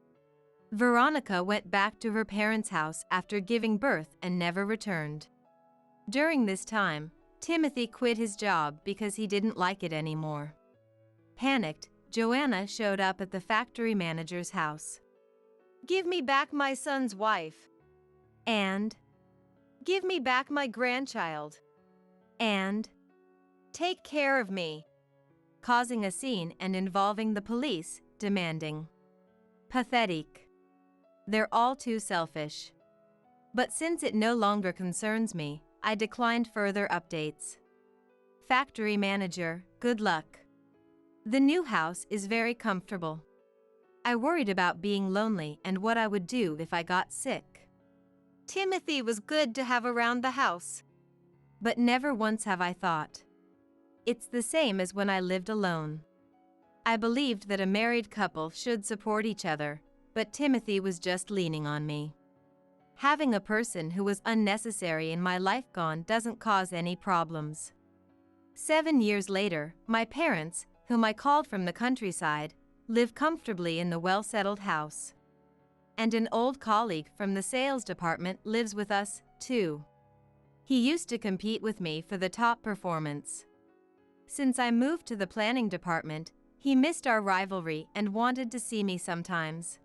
Veronica went back to her parents' house after giving birth and never returned. During this time, Timothy quit his job because he didn't like it anymore. Panicked, Joanna showed up at the factory manager's house. Give me back my son's wife. And? Give me back my grandchild. And? Take care of me. Causing a scene and involving the police, demanding. Pathetic. They're all too selfish. But since it no longer concerns me, I declined further updates. Factory manager, good luck. The new house is very comfortable. I worried about being lonely and what I would do if I got sick. Timothy was good to have around the house. But never once have I thought. It's the same as when I lived alone. I believed that a married couple should support each other, but Timothy was just leaning on me. Having a person who was unnecessary in my life gone doesn't cause any problems. 7 years later, my parents, whom I called from the countryside, live comfortably in the well-settled house. And an old colleague from the sales department lives with us, too. He used to compete with me for the top performance. Since I moved to the planning department, he missed our rivalry and wanted to see me sometimes.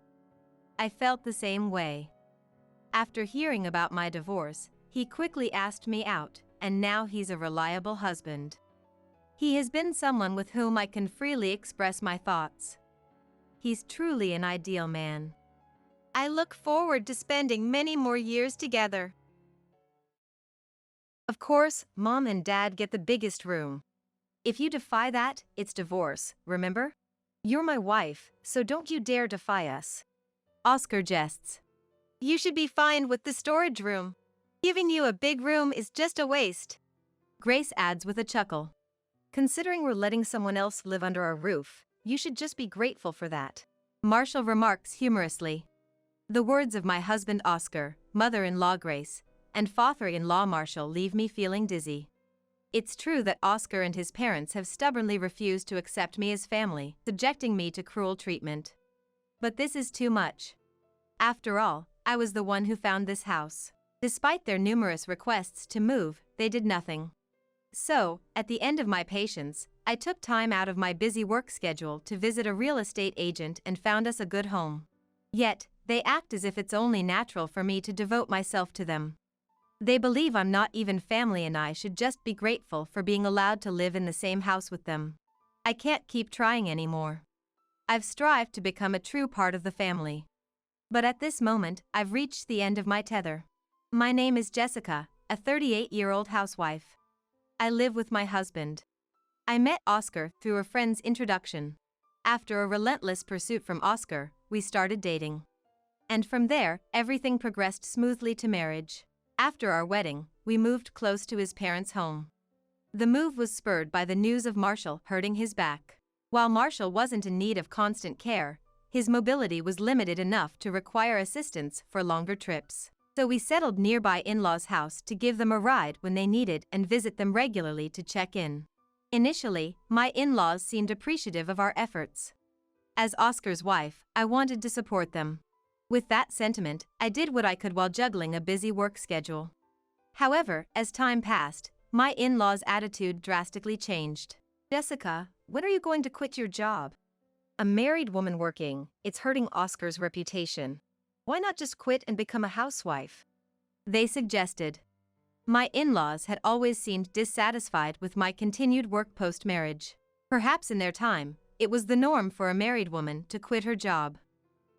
I felt the same way. After hearing about my divorce, he quickly asked me out, and now he's a reliable husband. He has been someone with whom I can freely express my thoughts. He's truly an ideal man. I look forward to spending many more years together. Of course, Mom and Dad get the biggest room. If you defy that, it's divorce, remember? You're my wife, so don't you dare defy us. Oscar jests. You should be fine with the storage room. Giving you a big room is just a waste. Grace adds with a chuckle. Considering we're letting someone else live under our roof, you should just be grateful for that. Marshall remarks humorously. The words of my husband Oscar, mother-in-law Grace, and father-in-law Marshall leave me feeling dizzy. It's true that Oscar and his parents have stubbornly refused to accept me as family, subjecting me to cruel treatment. But this is too much. After all, I was the one who found this house. Despite their numerous requests to move, they did nothing. So, at the end of my patience, I took time out of my busy work schedule to visit a real estate agent and found us a good home. Yet, they act as if it's only natural for me to devote myself to them. They believe I'm not even family and I should just be grateful for being allowed to live in the same house with them. I can't keep trying anymore. I've strived to become a true part of the family. But at this moment, I've reached the end of my tether. My name is Jessica, a 38-year-old housewife. I live with my husband. I met Oscar through a friend's introduction. After a relentless pursuit from Oscar, we started dating. And from there, everything progressed smoothly to marriage. After our wedding, we moved close to his parents' home. The move was spurred by the news of Marshall hurting his back. While Marshall wasn't in need of constant care, his mobility was limited enough to require assistance for longer trips. So we settled nearby in-laws' house to give them a ride when they needed and visit them regularly to check in. Initially, my in-laws seemed appreciative of our efforts. As Oscar's wife, I wanted to support them. With that sentiment, I did what I could while juggling a busy work schedule. However, as time passed, my in-laws' attitude drastically changed. Jessica, when are you going to quit your job? A married woman working, it's hurting Oscar's reputation. Why not just quit and become a housewife? They suggested. My in-laws had always seemed dissatisfied with my continued work post-marriage. Perhaps in their time, it was the norm for a married woman to quit her job.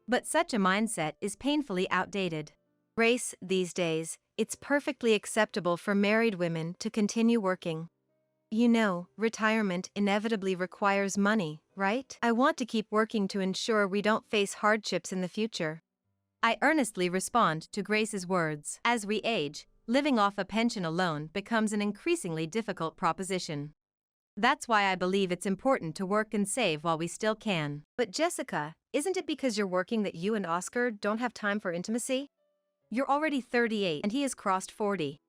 But such a mindset is painfully outdated. Grace, these days, it's perfectly acceptable for married women to continue working. You know, retirement inevitably requires money, right? I want to keep working to ensure we don't face hardships in the future. I earnestly respond to Grace's words. As we age, living off a pension alone becomes an increasingly difficult proposition. That's why I believe it's important to work and save while we still can. But Jessica, isn't it because you're working that you and Oscar don't have time for intimacy? You're already 38 and he has crossed 40.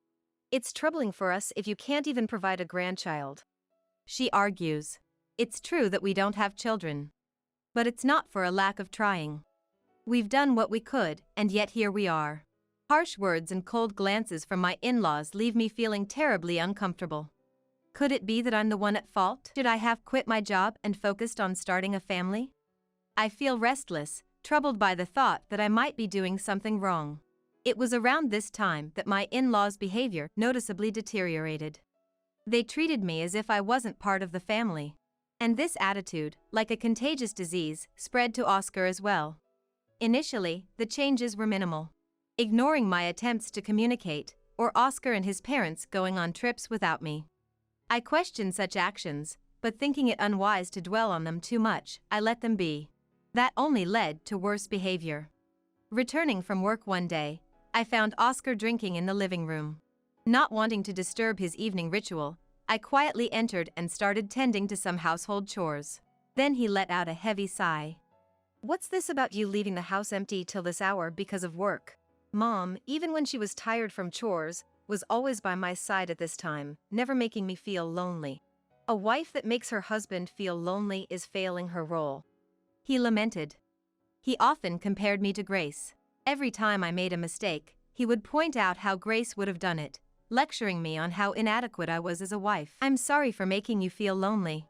It's troubling for us if you can't even provide a grandchild. She argues. It's true that we don't have children. But it's not for a lack of trying. We've done what we could, and yet here we are. Harsh words and cold glances from my in-laws leave me feeling terribly uncomfortable. Could it be that I'm the one at fault? Should I have quit my job and focused on starting a family? I feel restless, troubled by the thought that I might be doing something wrong. It was around this time that my in-laws' behavior noticeably deteriorated. They treated me as if I wasn't part of the family. And this attitude, like a contagious disease, spread to Oscar as well. Initially, the changes were minimal. Ignoring my attempts to communicate, or Oscar and his parents going on trips without me. I questioned such actions, but thinking it unwise to dwell on them too much, I let them be. That only led to worse behavior. Returning from work one day, I found Oscar drinking in the living room. Not wanting to disturb his evening ritual, I quietly entered and started tending to some household chores. Then he let out a heavy sigh. What's this about you leaving the house empty till this hour because of work? Mom, even when she was tired from chores, was always by my side at this time, never making me feel lonely. A wife that makes her husband feel lonely is failing her role. He lamented. He often compared me to Grace. Every time I made a mistake, he would point out how Grace would have done it, lecturing me on how inadequate I was as a wife. I'm sorry for making you feel lonely.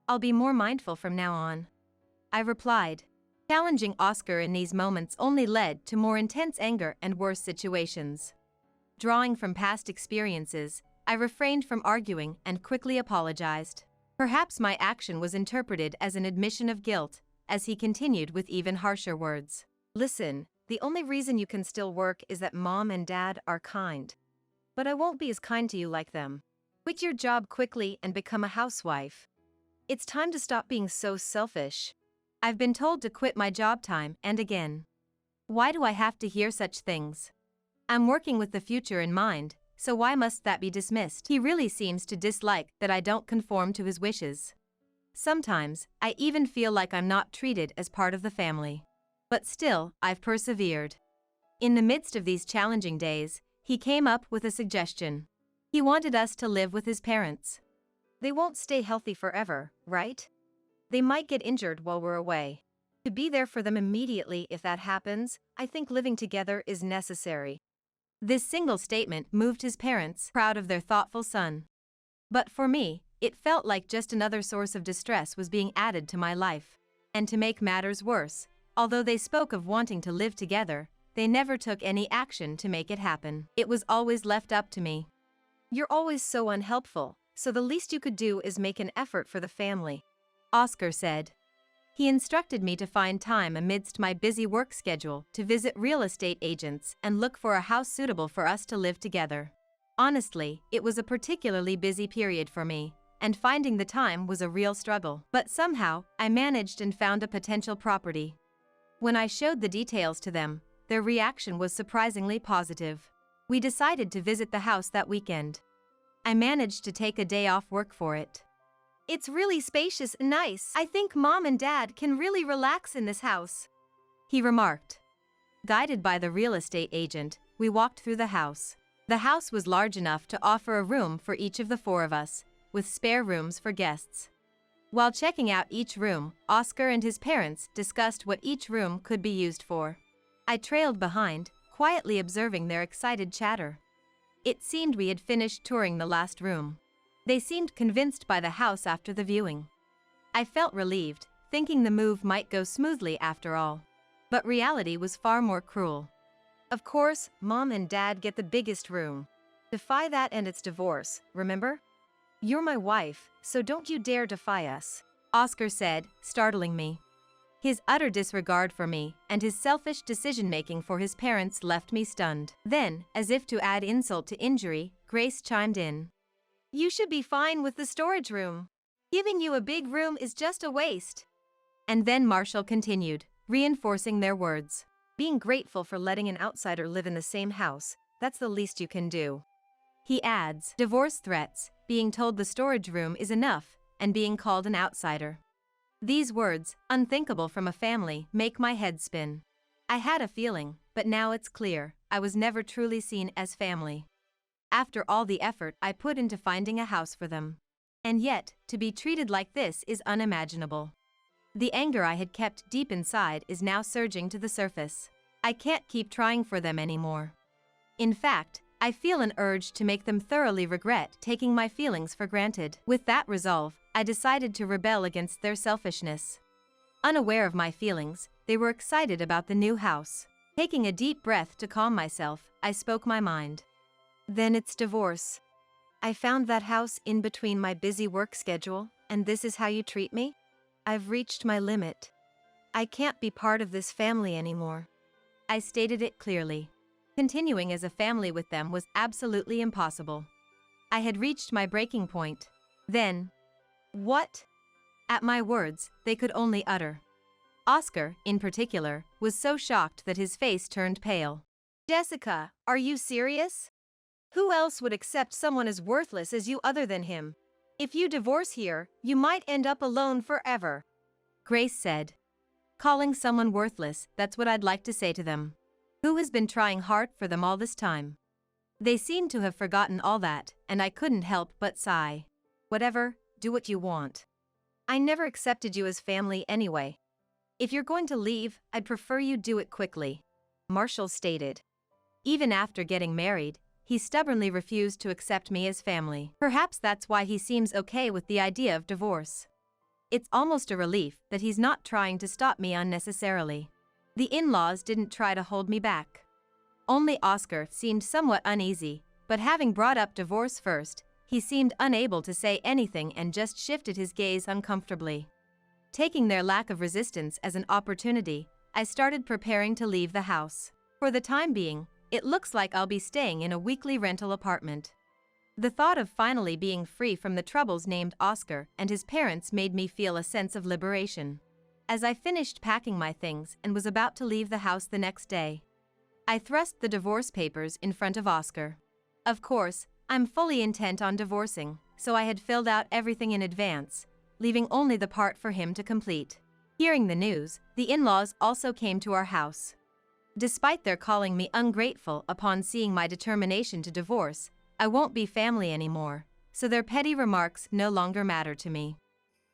I'll be more mindful from now on. I replied. Challenging Oscar in these moments only led to more intense anger and worse situations. Drawing from past experiences, I refrained from arguing and quickly apologized. Perhaps my action was interpreted as an admission of guilt, as he continued with even harsher words. Listen, the only reason you can still work is that Mom and Dad are kind. But I won't be as kind to you like them. Quit your job quickly and become a housewife. It's time to stop being so selfish. I've been told to quit my job time and again. Why do I have to hear such things? I'm working with the future in mind, so why must that be dismissed? He really seems to dislike that I don't conform to his wishes. Sometimes, I even feel like I'm not treated as part of the family. But still, I've persevered. In the midst of these challenging days, he came up with a suggestion. He wanted us to live with his parents. They won't stay healthy forever, right? They might get injured while we're away. To be there for them immediately if that happens, I think living together is necessary. This single statement moved his parents, proud of their thoughtful son. But for me, it felt like just another source of distress was being added to my life. And to make matters worse, although they spoke of wanting to live together, they never took any action to make it happen. It was always left up to me. You're always so unhelpful, so the least you could do is make an effort for the family, Oscar said. He instructed me to find time amidst my busy work schedule to visit real estate agents and look for a house suitable for us to live together. Honestly, it was a particularly busy period for me, and finding the time was a real struggle. But somehow, I managed and found a potential property. When I showed the details to them, their reaction was surprisingly positive. We decided to visit the house that weekend. I managed to take a day off work for it. It's really spacious and nice. I think Mom and Dad can really relax in this house, he remarked. Guided by the real estate agent, we walked through the house. The house was large enough to offer a room for each of the four of us, with spare rooms for guests. While checking out each room, Oscar and his parents discussed what each room could be used for. I trailed behind, quietly observing their excited chatter. It seemed we had finished touring the last room. They seemed convinced by the house after the viewing. I felt relieved, thinking the move might go smoothly after all. But reality was far more cruel. Of course, Mom and Dad get the biggest room. Defy that and it's divorce, remember? You're my wife, so don't you dare defy us, Oscar said, startling me. His utter disregard for me and his selfish decision-making for his parents left me stunned. Then, as if to add insult to injury, Grace chimed in. You should be fine with the storage room. Giving you a big room is just a waste. And then Marshall continued, reinforcing their words. Being grateful for letting an outsider live in the same house, that's the least you can do. He adds, divorce threats, being told the storage room is enough, and being called an outsider. These words, unthinkable from a family, make my head spin. I had a feeling, but now it's clear, I was never truly seen as family. After all the effort I put into finding a house for them. And yet, to be treated like this is unimaginable. The anger I had kept deep inside is now surging to the surface. I can't keep trying for them anymore. In fact, I feel an urge to make them thoroughly regret taking my feelings for granted. With that resolve, I decided to rebel against their selfishness. Unaware of my feelings, they were excited about the new house. Taking a deep breath to calm myself, I spoke my mind. Then it's divorce. I found that house in between my busy work schedule, and this is how you treat me? I've reached my limit. I can't be part of this family anymore. I stated it clearly. Continuing as a family with them was absolutely impossible. I had reached my breaking point. Then, what? At my words, they could only utter. Oscar, in particular, was so shocked that his face turned pale. Jessica, are you serious? Who else would accept someone as worthless as you other than him? If you divorce here, you might end up alone forever, Grace said. Calling someone worthless, that's what I'd like to say to them. Who has been trying hard for them all this time? They seemed to have forgotten all that, and I couldn't help but sigh. Whatever, do what you want. I never accepted you as family anyway. If you're going to leave, I'd prefer you do it quickly, Marshall stated. Even after getting married, he stubbornly refused to accept me as family. Perhaps that's why he seems okay with the idea of divorce. It's almost a relief that he's not trying to stop me unnecessarily. The in-laws didn't try to hold me back. Only Oscar seemed somewhat uneasy, but having brought up divorce first, he seemed unable to say anything and just shifted his gaze uncomfortably. Taking their lack of resistance as an opportunity, I started preparing to leave the house. For the time being, it looks like I'll be staying in a weekly rental apartment. The thought of finally being free from the troubles named Oscar and his parents made me feel a sense of liberation. As I finished packing my things and was about to leave the house the next day, I thrust the divorce papers in front of Oscar. Of course, I'm fully intent on divorcing, so I had filled out everything in advance, leaving only the part for him to complete. Hearing the news, the in-laws also came to our house. Despite their calling me ungrateful upon seeing my determination to divorce, I won't be family anymore, so their petty remarks no longer matter to me.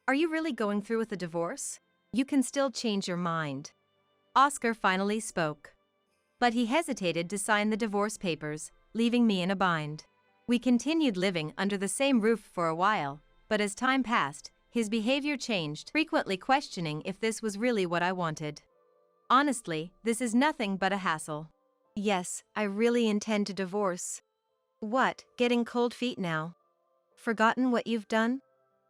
Are you really going through with the divorce? You can still change your mind. Oscar finally spoke. But he hesitated to sign the divorce papers, leaving me in a bind. We continued living under the same roof for a while, but as time passed, his behavior changed, frequently questioning if this was really what I wanted. Honestly, this is nothing but a hassle. Yes, I really intend to divorce. What, getting cold feet now? Forgotten what you've done?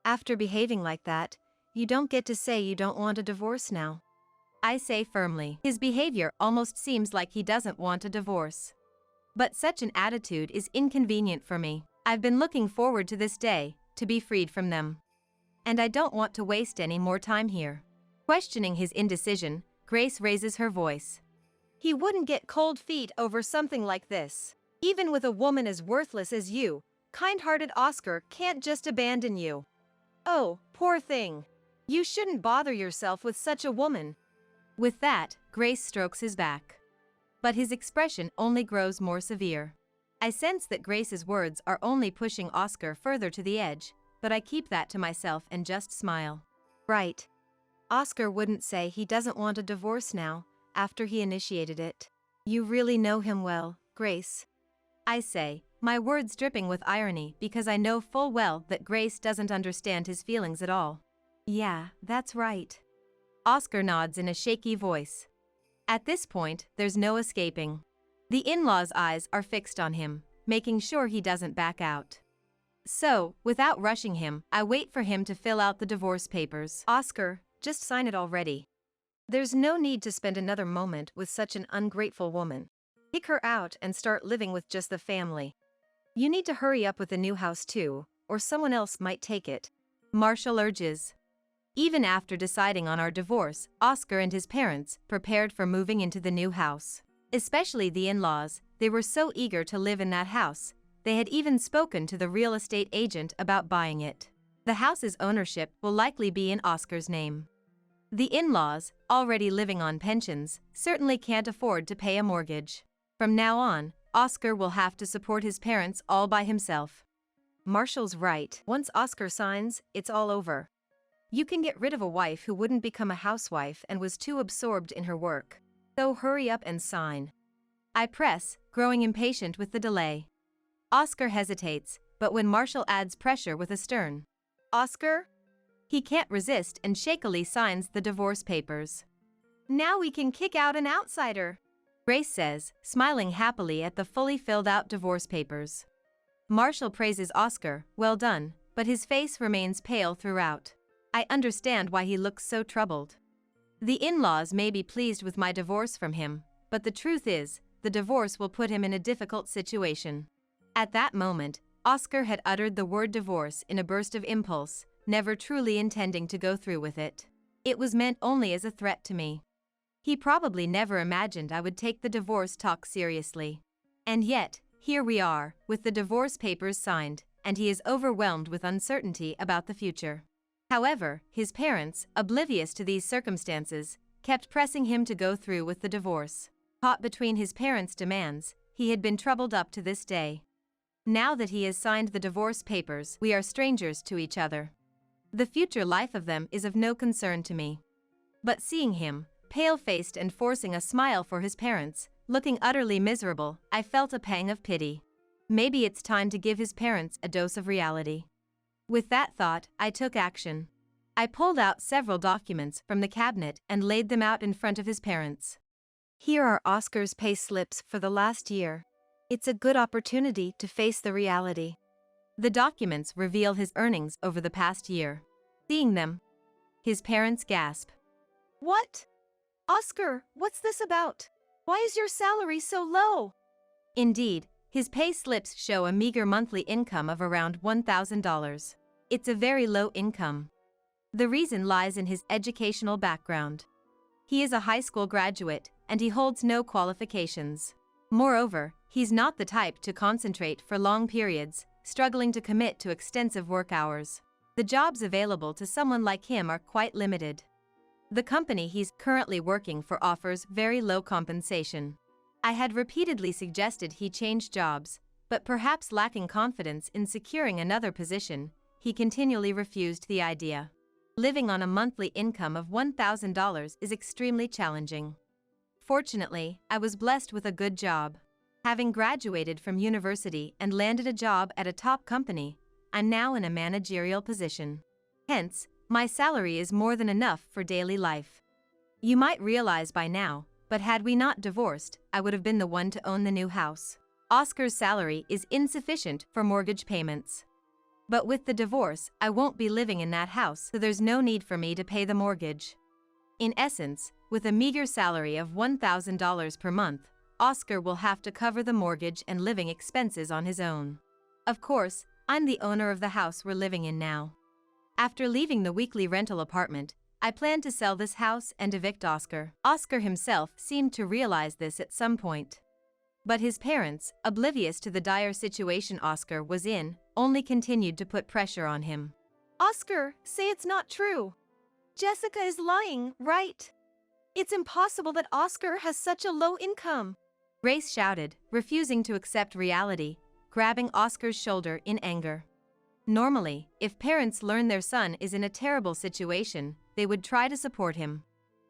After behaving like that, you don't get to say you don't want a divorce now. I say firmly. His behavior almost seems like he doesn't want a divorce. But such an attitude is inconvenient for me. I've been looking forward to this day, to be freed from them. And I don't want to waste any more time here. Questioning his indecision, Grace raises her voice. He wouldn't get cold feet over something like this. Even with a woman as worthless as you, kind-hearted Oscar can't just abandon you. Oh, poor thing. You shouldn't bother yourself with such a woman. With that, Grace strokes his back. But his expression only grows more severe. I sense that Grace's words are only pushing Oscar further to the edge, but I keep that to myself and just smile. Right. Oscar wouldn't say he doesn't want a divorce now, after he initiated it. You really know him well, Grace. I say, my words dripping with irony because I know full well that Grace doesn't understand his feelings at all. Yeah, that's right. Oscar nods in a shaky voice. At this point, there's no escaping. The in-laws' eyes are fixed on him, making sure he doesn't back out. So, without rushing him, I wait for him to fill out the divorce papers. Oscar, just sign it already. There's no need to spend another moment with such an ungrateful woman. Kick her out and start living with just the family. You need to hurry up with the new house too, or someone else might take it. Marshall urges. Even after deciding on our divorce, Oscar and his parents prepared for moving into the new house. Especially the in-laws, they were so eager to live in that house. They had even spoken to the real estate agent about buying it. The house's ownership will likely be in Oscar's name. The in-laws, already living on pensions, certainly can't afford to pay a mortgage. From now on, Oscar will have to support his parents all by himself. Marshall's right. Once Oscar signs, it's all over. You can get rid of a wife who wouldn't become a housewife and was too absorbed in her work. So hurry up and sign. I press, growing impatient with the delay. Oscar hesitates, but when Marshall adds pressure with a stern Oscar? He can't resist and shakily signs the divorce papers. Now we can kick out an outsider, Grace says, smiling happily at the fully filled out divorce papers. Marshall praises Oscar, well done, but his face remains pale throughout. I understand why he looks so troubled. The in-laws may be pleased with my divorce from him, but the truth is, the divorce will put him in a difficult situation. At that moment, Oscar had uttered the word divorce in a burst of impulse, never truly intending to go through with it. It was meant only as a threat to me. He probably never imagined I would take the divorce talk seriously. And yet, here we are, with the divorce papers signed, and he is overwhelmed with uncertainty about the future. However, his parents, oblivious to these circumstances, kept pressing him to go through with the divorce. Caught between his parents' demands, he had been troubled up to this day. Now that he has signed the divorce papers, we are strangers to each other. The future life of them is of no concern to me. But seeing him, pale-faced and forcing a smile for his parents, looking utterly miserable, I felt a pang of pity. Maybe it's time to give his parents a dose of reality. With that thought, I took action. I pulled out several documents from the cabinet and laid them out in front of his parents. Here are Oscar's pay slips for the last year. It's a good opportunity to face the reality. The documents reveal his earnings over the past year. Seeing them, his parents gasp. What? Oscar, what's this about? Why is your salary so low? Indeed, his pay slips show a meager monthly income of around $1,000. It's a very low income. The reason lies in his educational background. He is a high school graduate, and he holds no qualifications. Moreover, he's not the type to concentrate for long periods, struggling to commit to extensive work hours. The jobs available to someone like him are quite limited. The company he's currently working for offers very low compensation. I had repeatedly suggested he change jobs, but perhaps lacking confidence in securing another position, he continually refused the idea. Living on a monthly income of $1,000 is extremely challenging. Fortunately, I was blessed with a good job. Having graduated from university and landed a job at a top company, I'm now in a managerial position. Hence, my salary is more than enough for daily life. You might realize by now, but had we not divorced, I would have been the one to own the new house. Oscar's salary is insufficient for mortgage payments. But with the divorce, I won't be living in that house, so there's no need for me to pay the mortgage. In essence, with a meager salary of $1,000 per month, Oscar will have to cover the mortgage and living expenses on his own. Of course, I'm the owner of the house we're living in now. After leaving the weekly rental apartment, I plan to sell this house and evict Oscar. Oscar himself seemed to realize this at some point. But his parents, oblivious to the dire situation Oscar was in, only continued to put pressure on him. Oscar, say it's not true. Jessica is lying, right? It's impossible that Oscar has such a low income. Grace shouted, refusing to accept reality, grabbing Oscar's shoulder in anger. Normally, if parents learn their son is in a terrible situation, they would try to support him.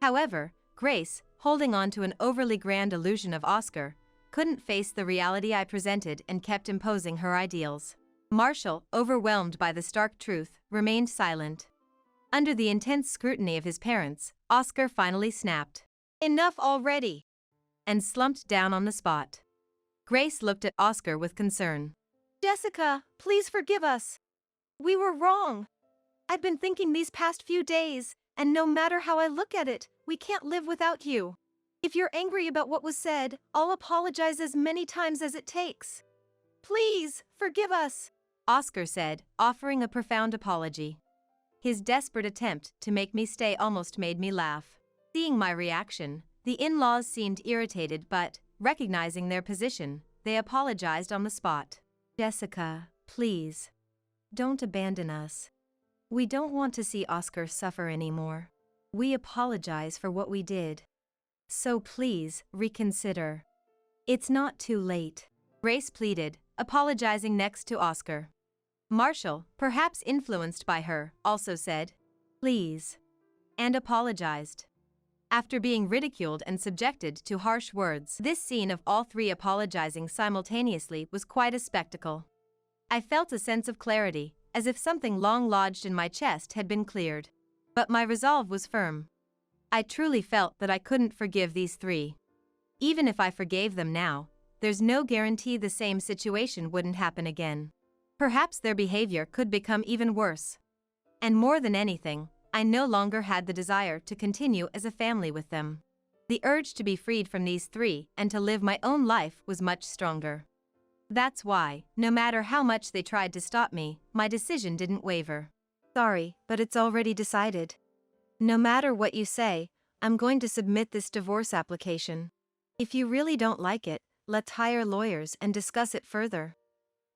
However, Grace, holding on to an overly grand illusion of Oscar, couldn't face the reality I presented and kept imposing her ideals. Marshall, overwhelmed by the stark truth, remained silent. Under the intense scrutiny of his parents, Oscar finally snapped, "Enough already," and slumped down on the spot. Grace looked at Oscar with concern. "Jessica, please forgive us. We were wrong. I've been thinking these past few days, and no matter how I look at it, we can't live without you. If you're angry about what was said, I'll apologize as many times as it takes. Please, forgive us," Oscar said, offering a profound apology. His desperate attempt to make me stay almost made me laugh. Seeing my reaction, the in-laws seemed irritated but, recognizing their position, they apologized on the spot. "Jessica, please. Don't abandon us. We don't want to see Oscar suffer anymore. We apologize for what we did. So please, reconsider. It's not too late," Grace pleaded, apologizing next to Oscar. Marshall, perhaps influenced by her, also said, "Please," and apologized. After being ridiculed and subjected to harsh words, this scene of all three apologizing simultaneously was quite a spectacle. I felt a sense of clarity, as if something long lodged in my chest had been cleared. But my resolve was firm. I truly felt that I couldn't forgive these three. Even if I forgave them now, there's no guarantee the same situation wouldn't happen again. Perhaps their behavior could become even worse. And more than anything, I no longer had the desire to continue as a family with them. The urge to be freed from these three and to live my own life was much stronger. That's why, no matter how much they tried to stop me, my decision didn't waver. "Sorry, but it's already decided. No matter what you say, I'm going to submit this divorce application. If you really don't like it, let's hire lawyers and discuss it further,"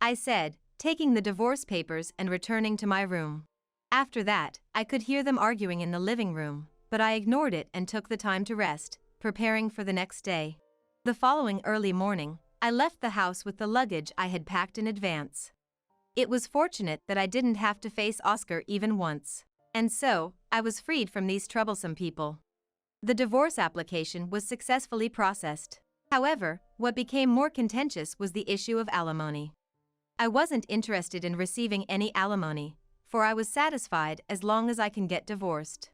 I said, taking the divorce papers and returning to my room. After that, I could hear them arguing in the living room, but I ignored it and took the time to rest, preparing for the next day. The following early morning, I left the house with the luggage I had packed in advance. It was fortunate that I didn't have to face Oscar even once, and so, I was freed from these troublesome people. The divorce application was successfully processed. However, what became more contentious was the issue of alimony. I wasn't interested in receiving any alimony, for I was satisfied as long as I can get divorced.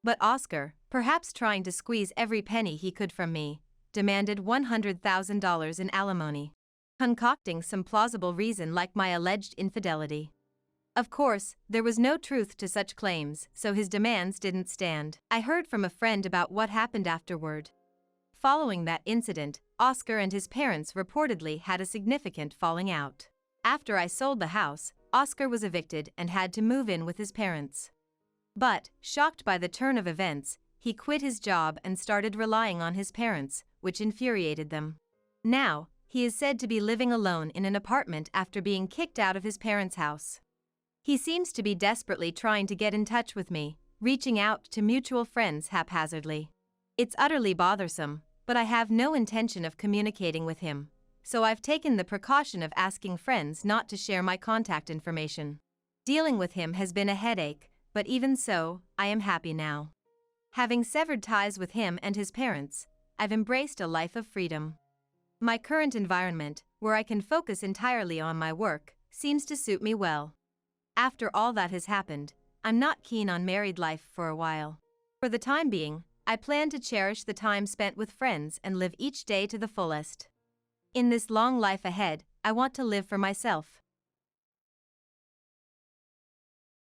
But Oscar, perhaps trying to squeeze every penny he could from me, demanded $100,000 in alimony, concocting some plausible reason like my alleged infidelity. Of course, there was no truth to such claims, so his demands didn't stand. I heard from a friend about what happened afterward. Following that incident, Oscar and his parents reportedly had a significant falling out. After I sold the house, Oscar was evicted and had to move in with his parents. But, shocked by the turn of events, he quit his job and started relying on his parents, which infuriated them. Now, he is said to be living alone in an apartment after being kicked out of his parents' house. He seems to be desperately trying to get in touch with me, reaching out to mutual friends haphazardly. It's utterly bothersome, but I have no intention of communicating with him, so I've taken the precaution of asking friends not to share my contact information. Dealing with him has been a headache, but even so, I am happy now. Having severed ties with him and his parents, I've embraced a life of freedom. My current environment, where I can focus entirely on my work, seems to suit me well. After all that has happened, I'm not keen on married life for a while. For the time being, I plan to cherish the time spent with friends and live each day to the fullest. In this long life ahead, I want to live for myself.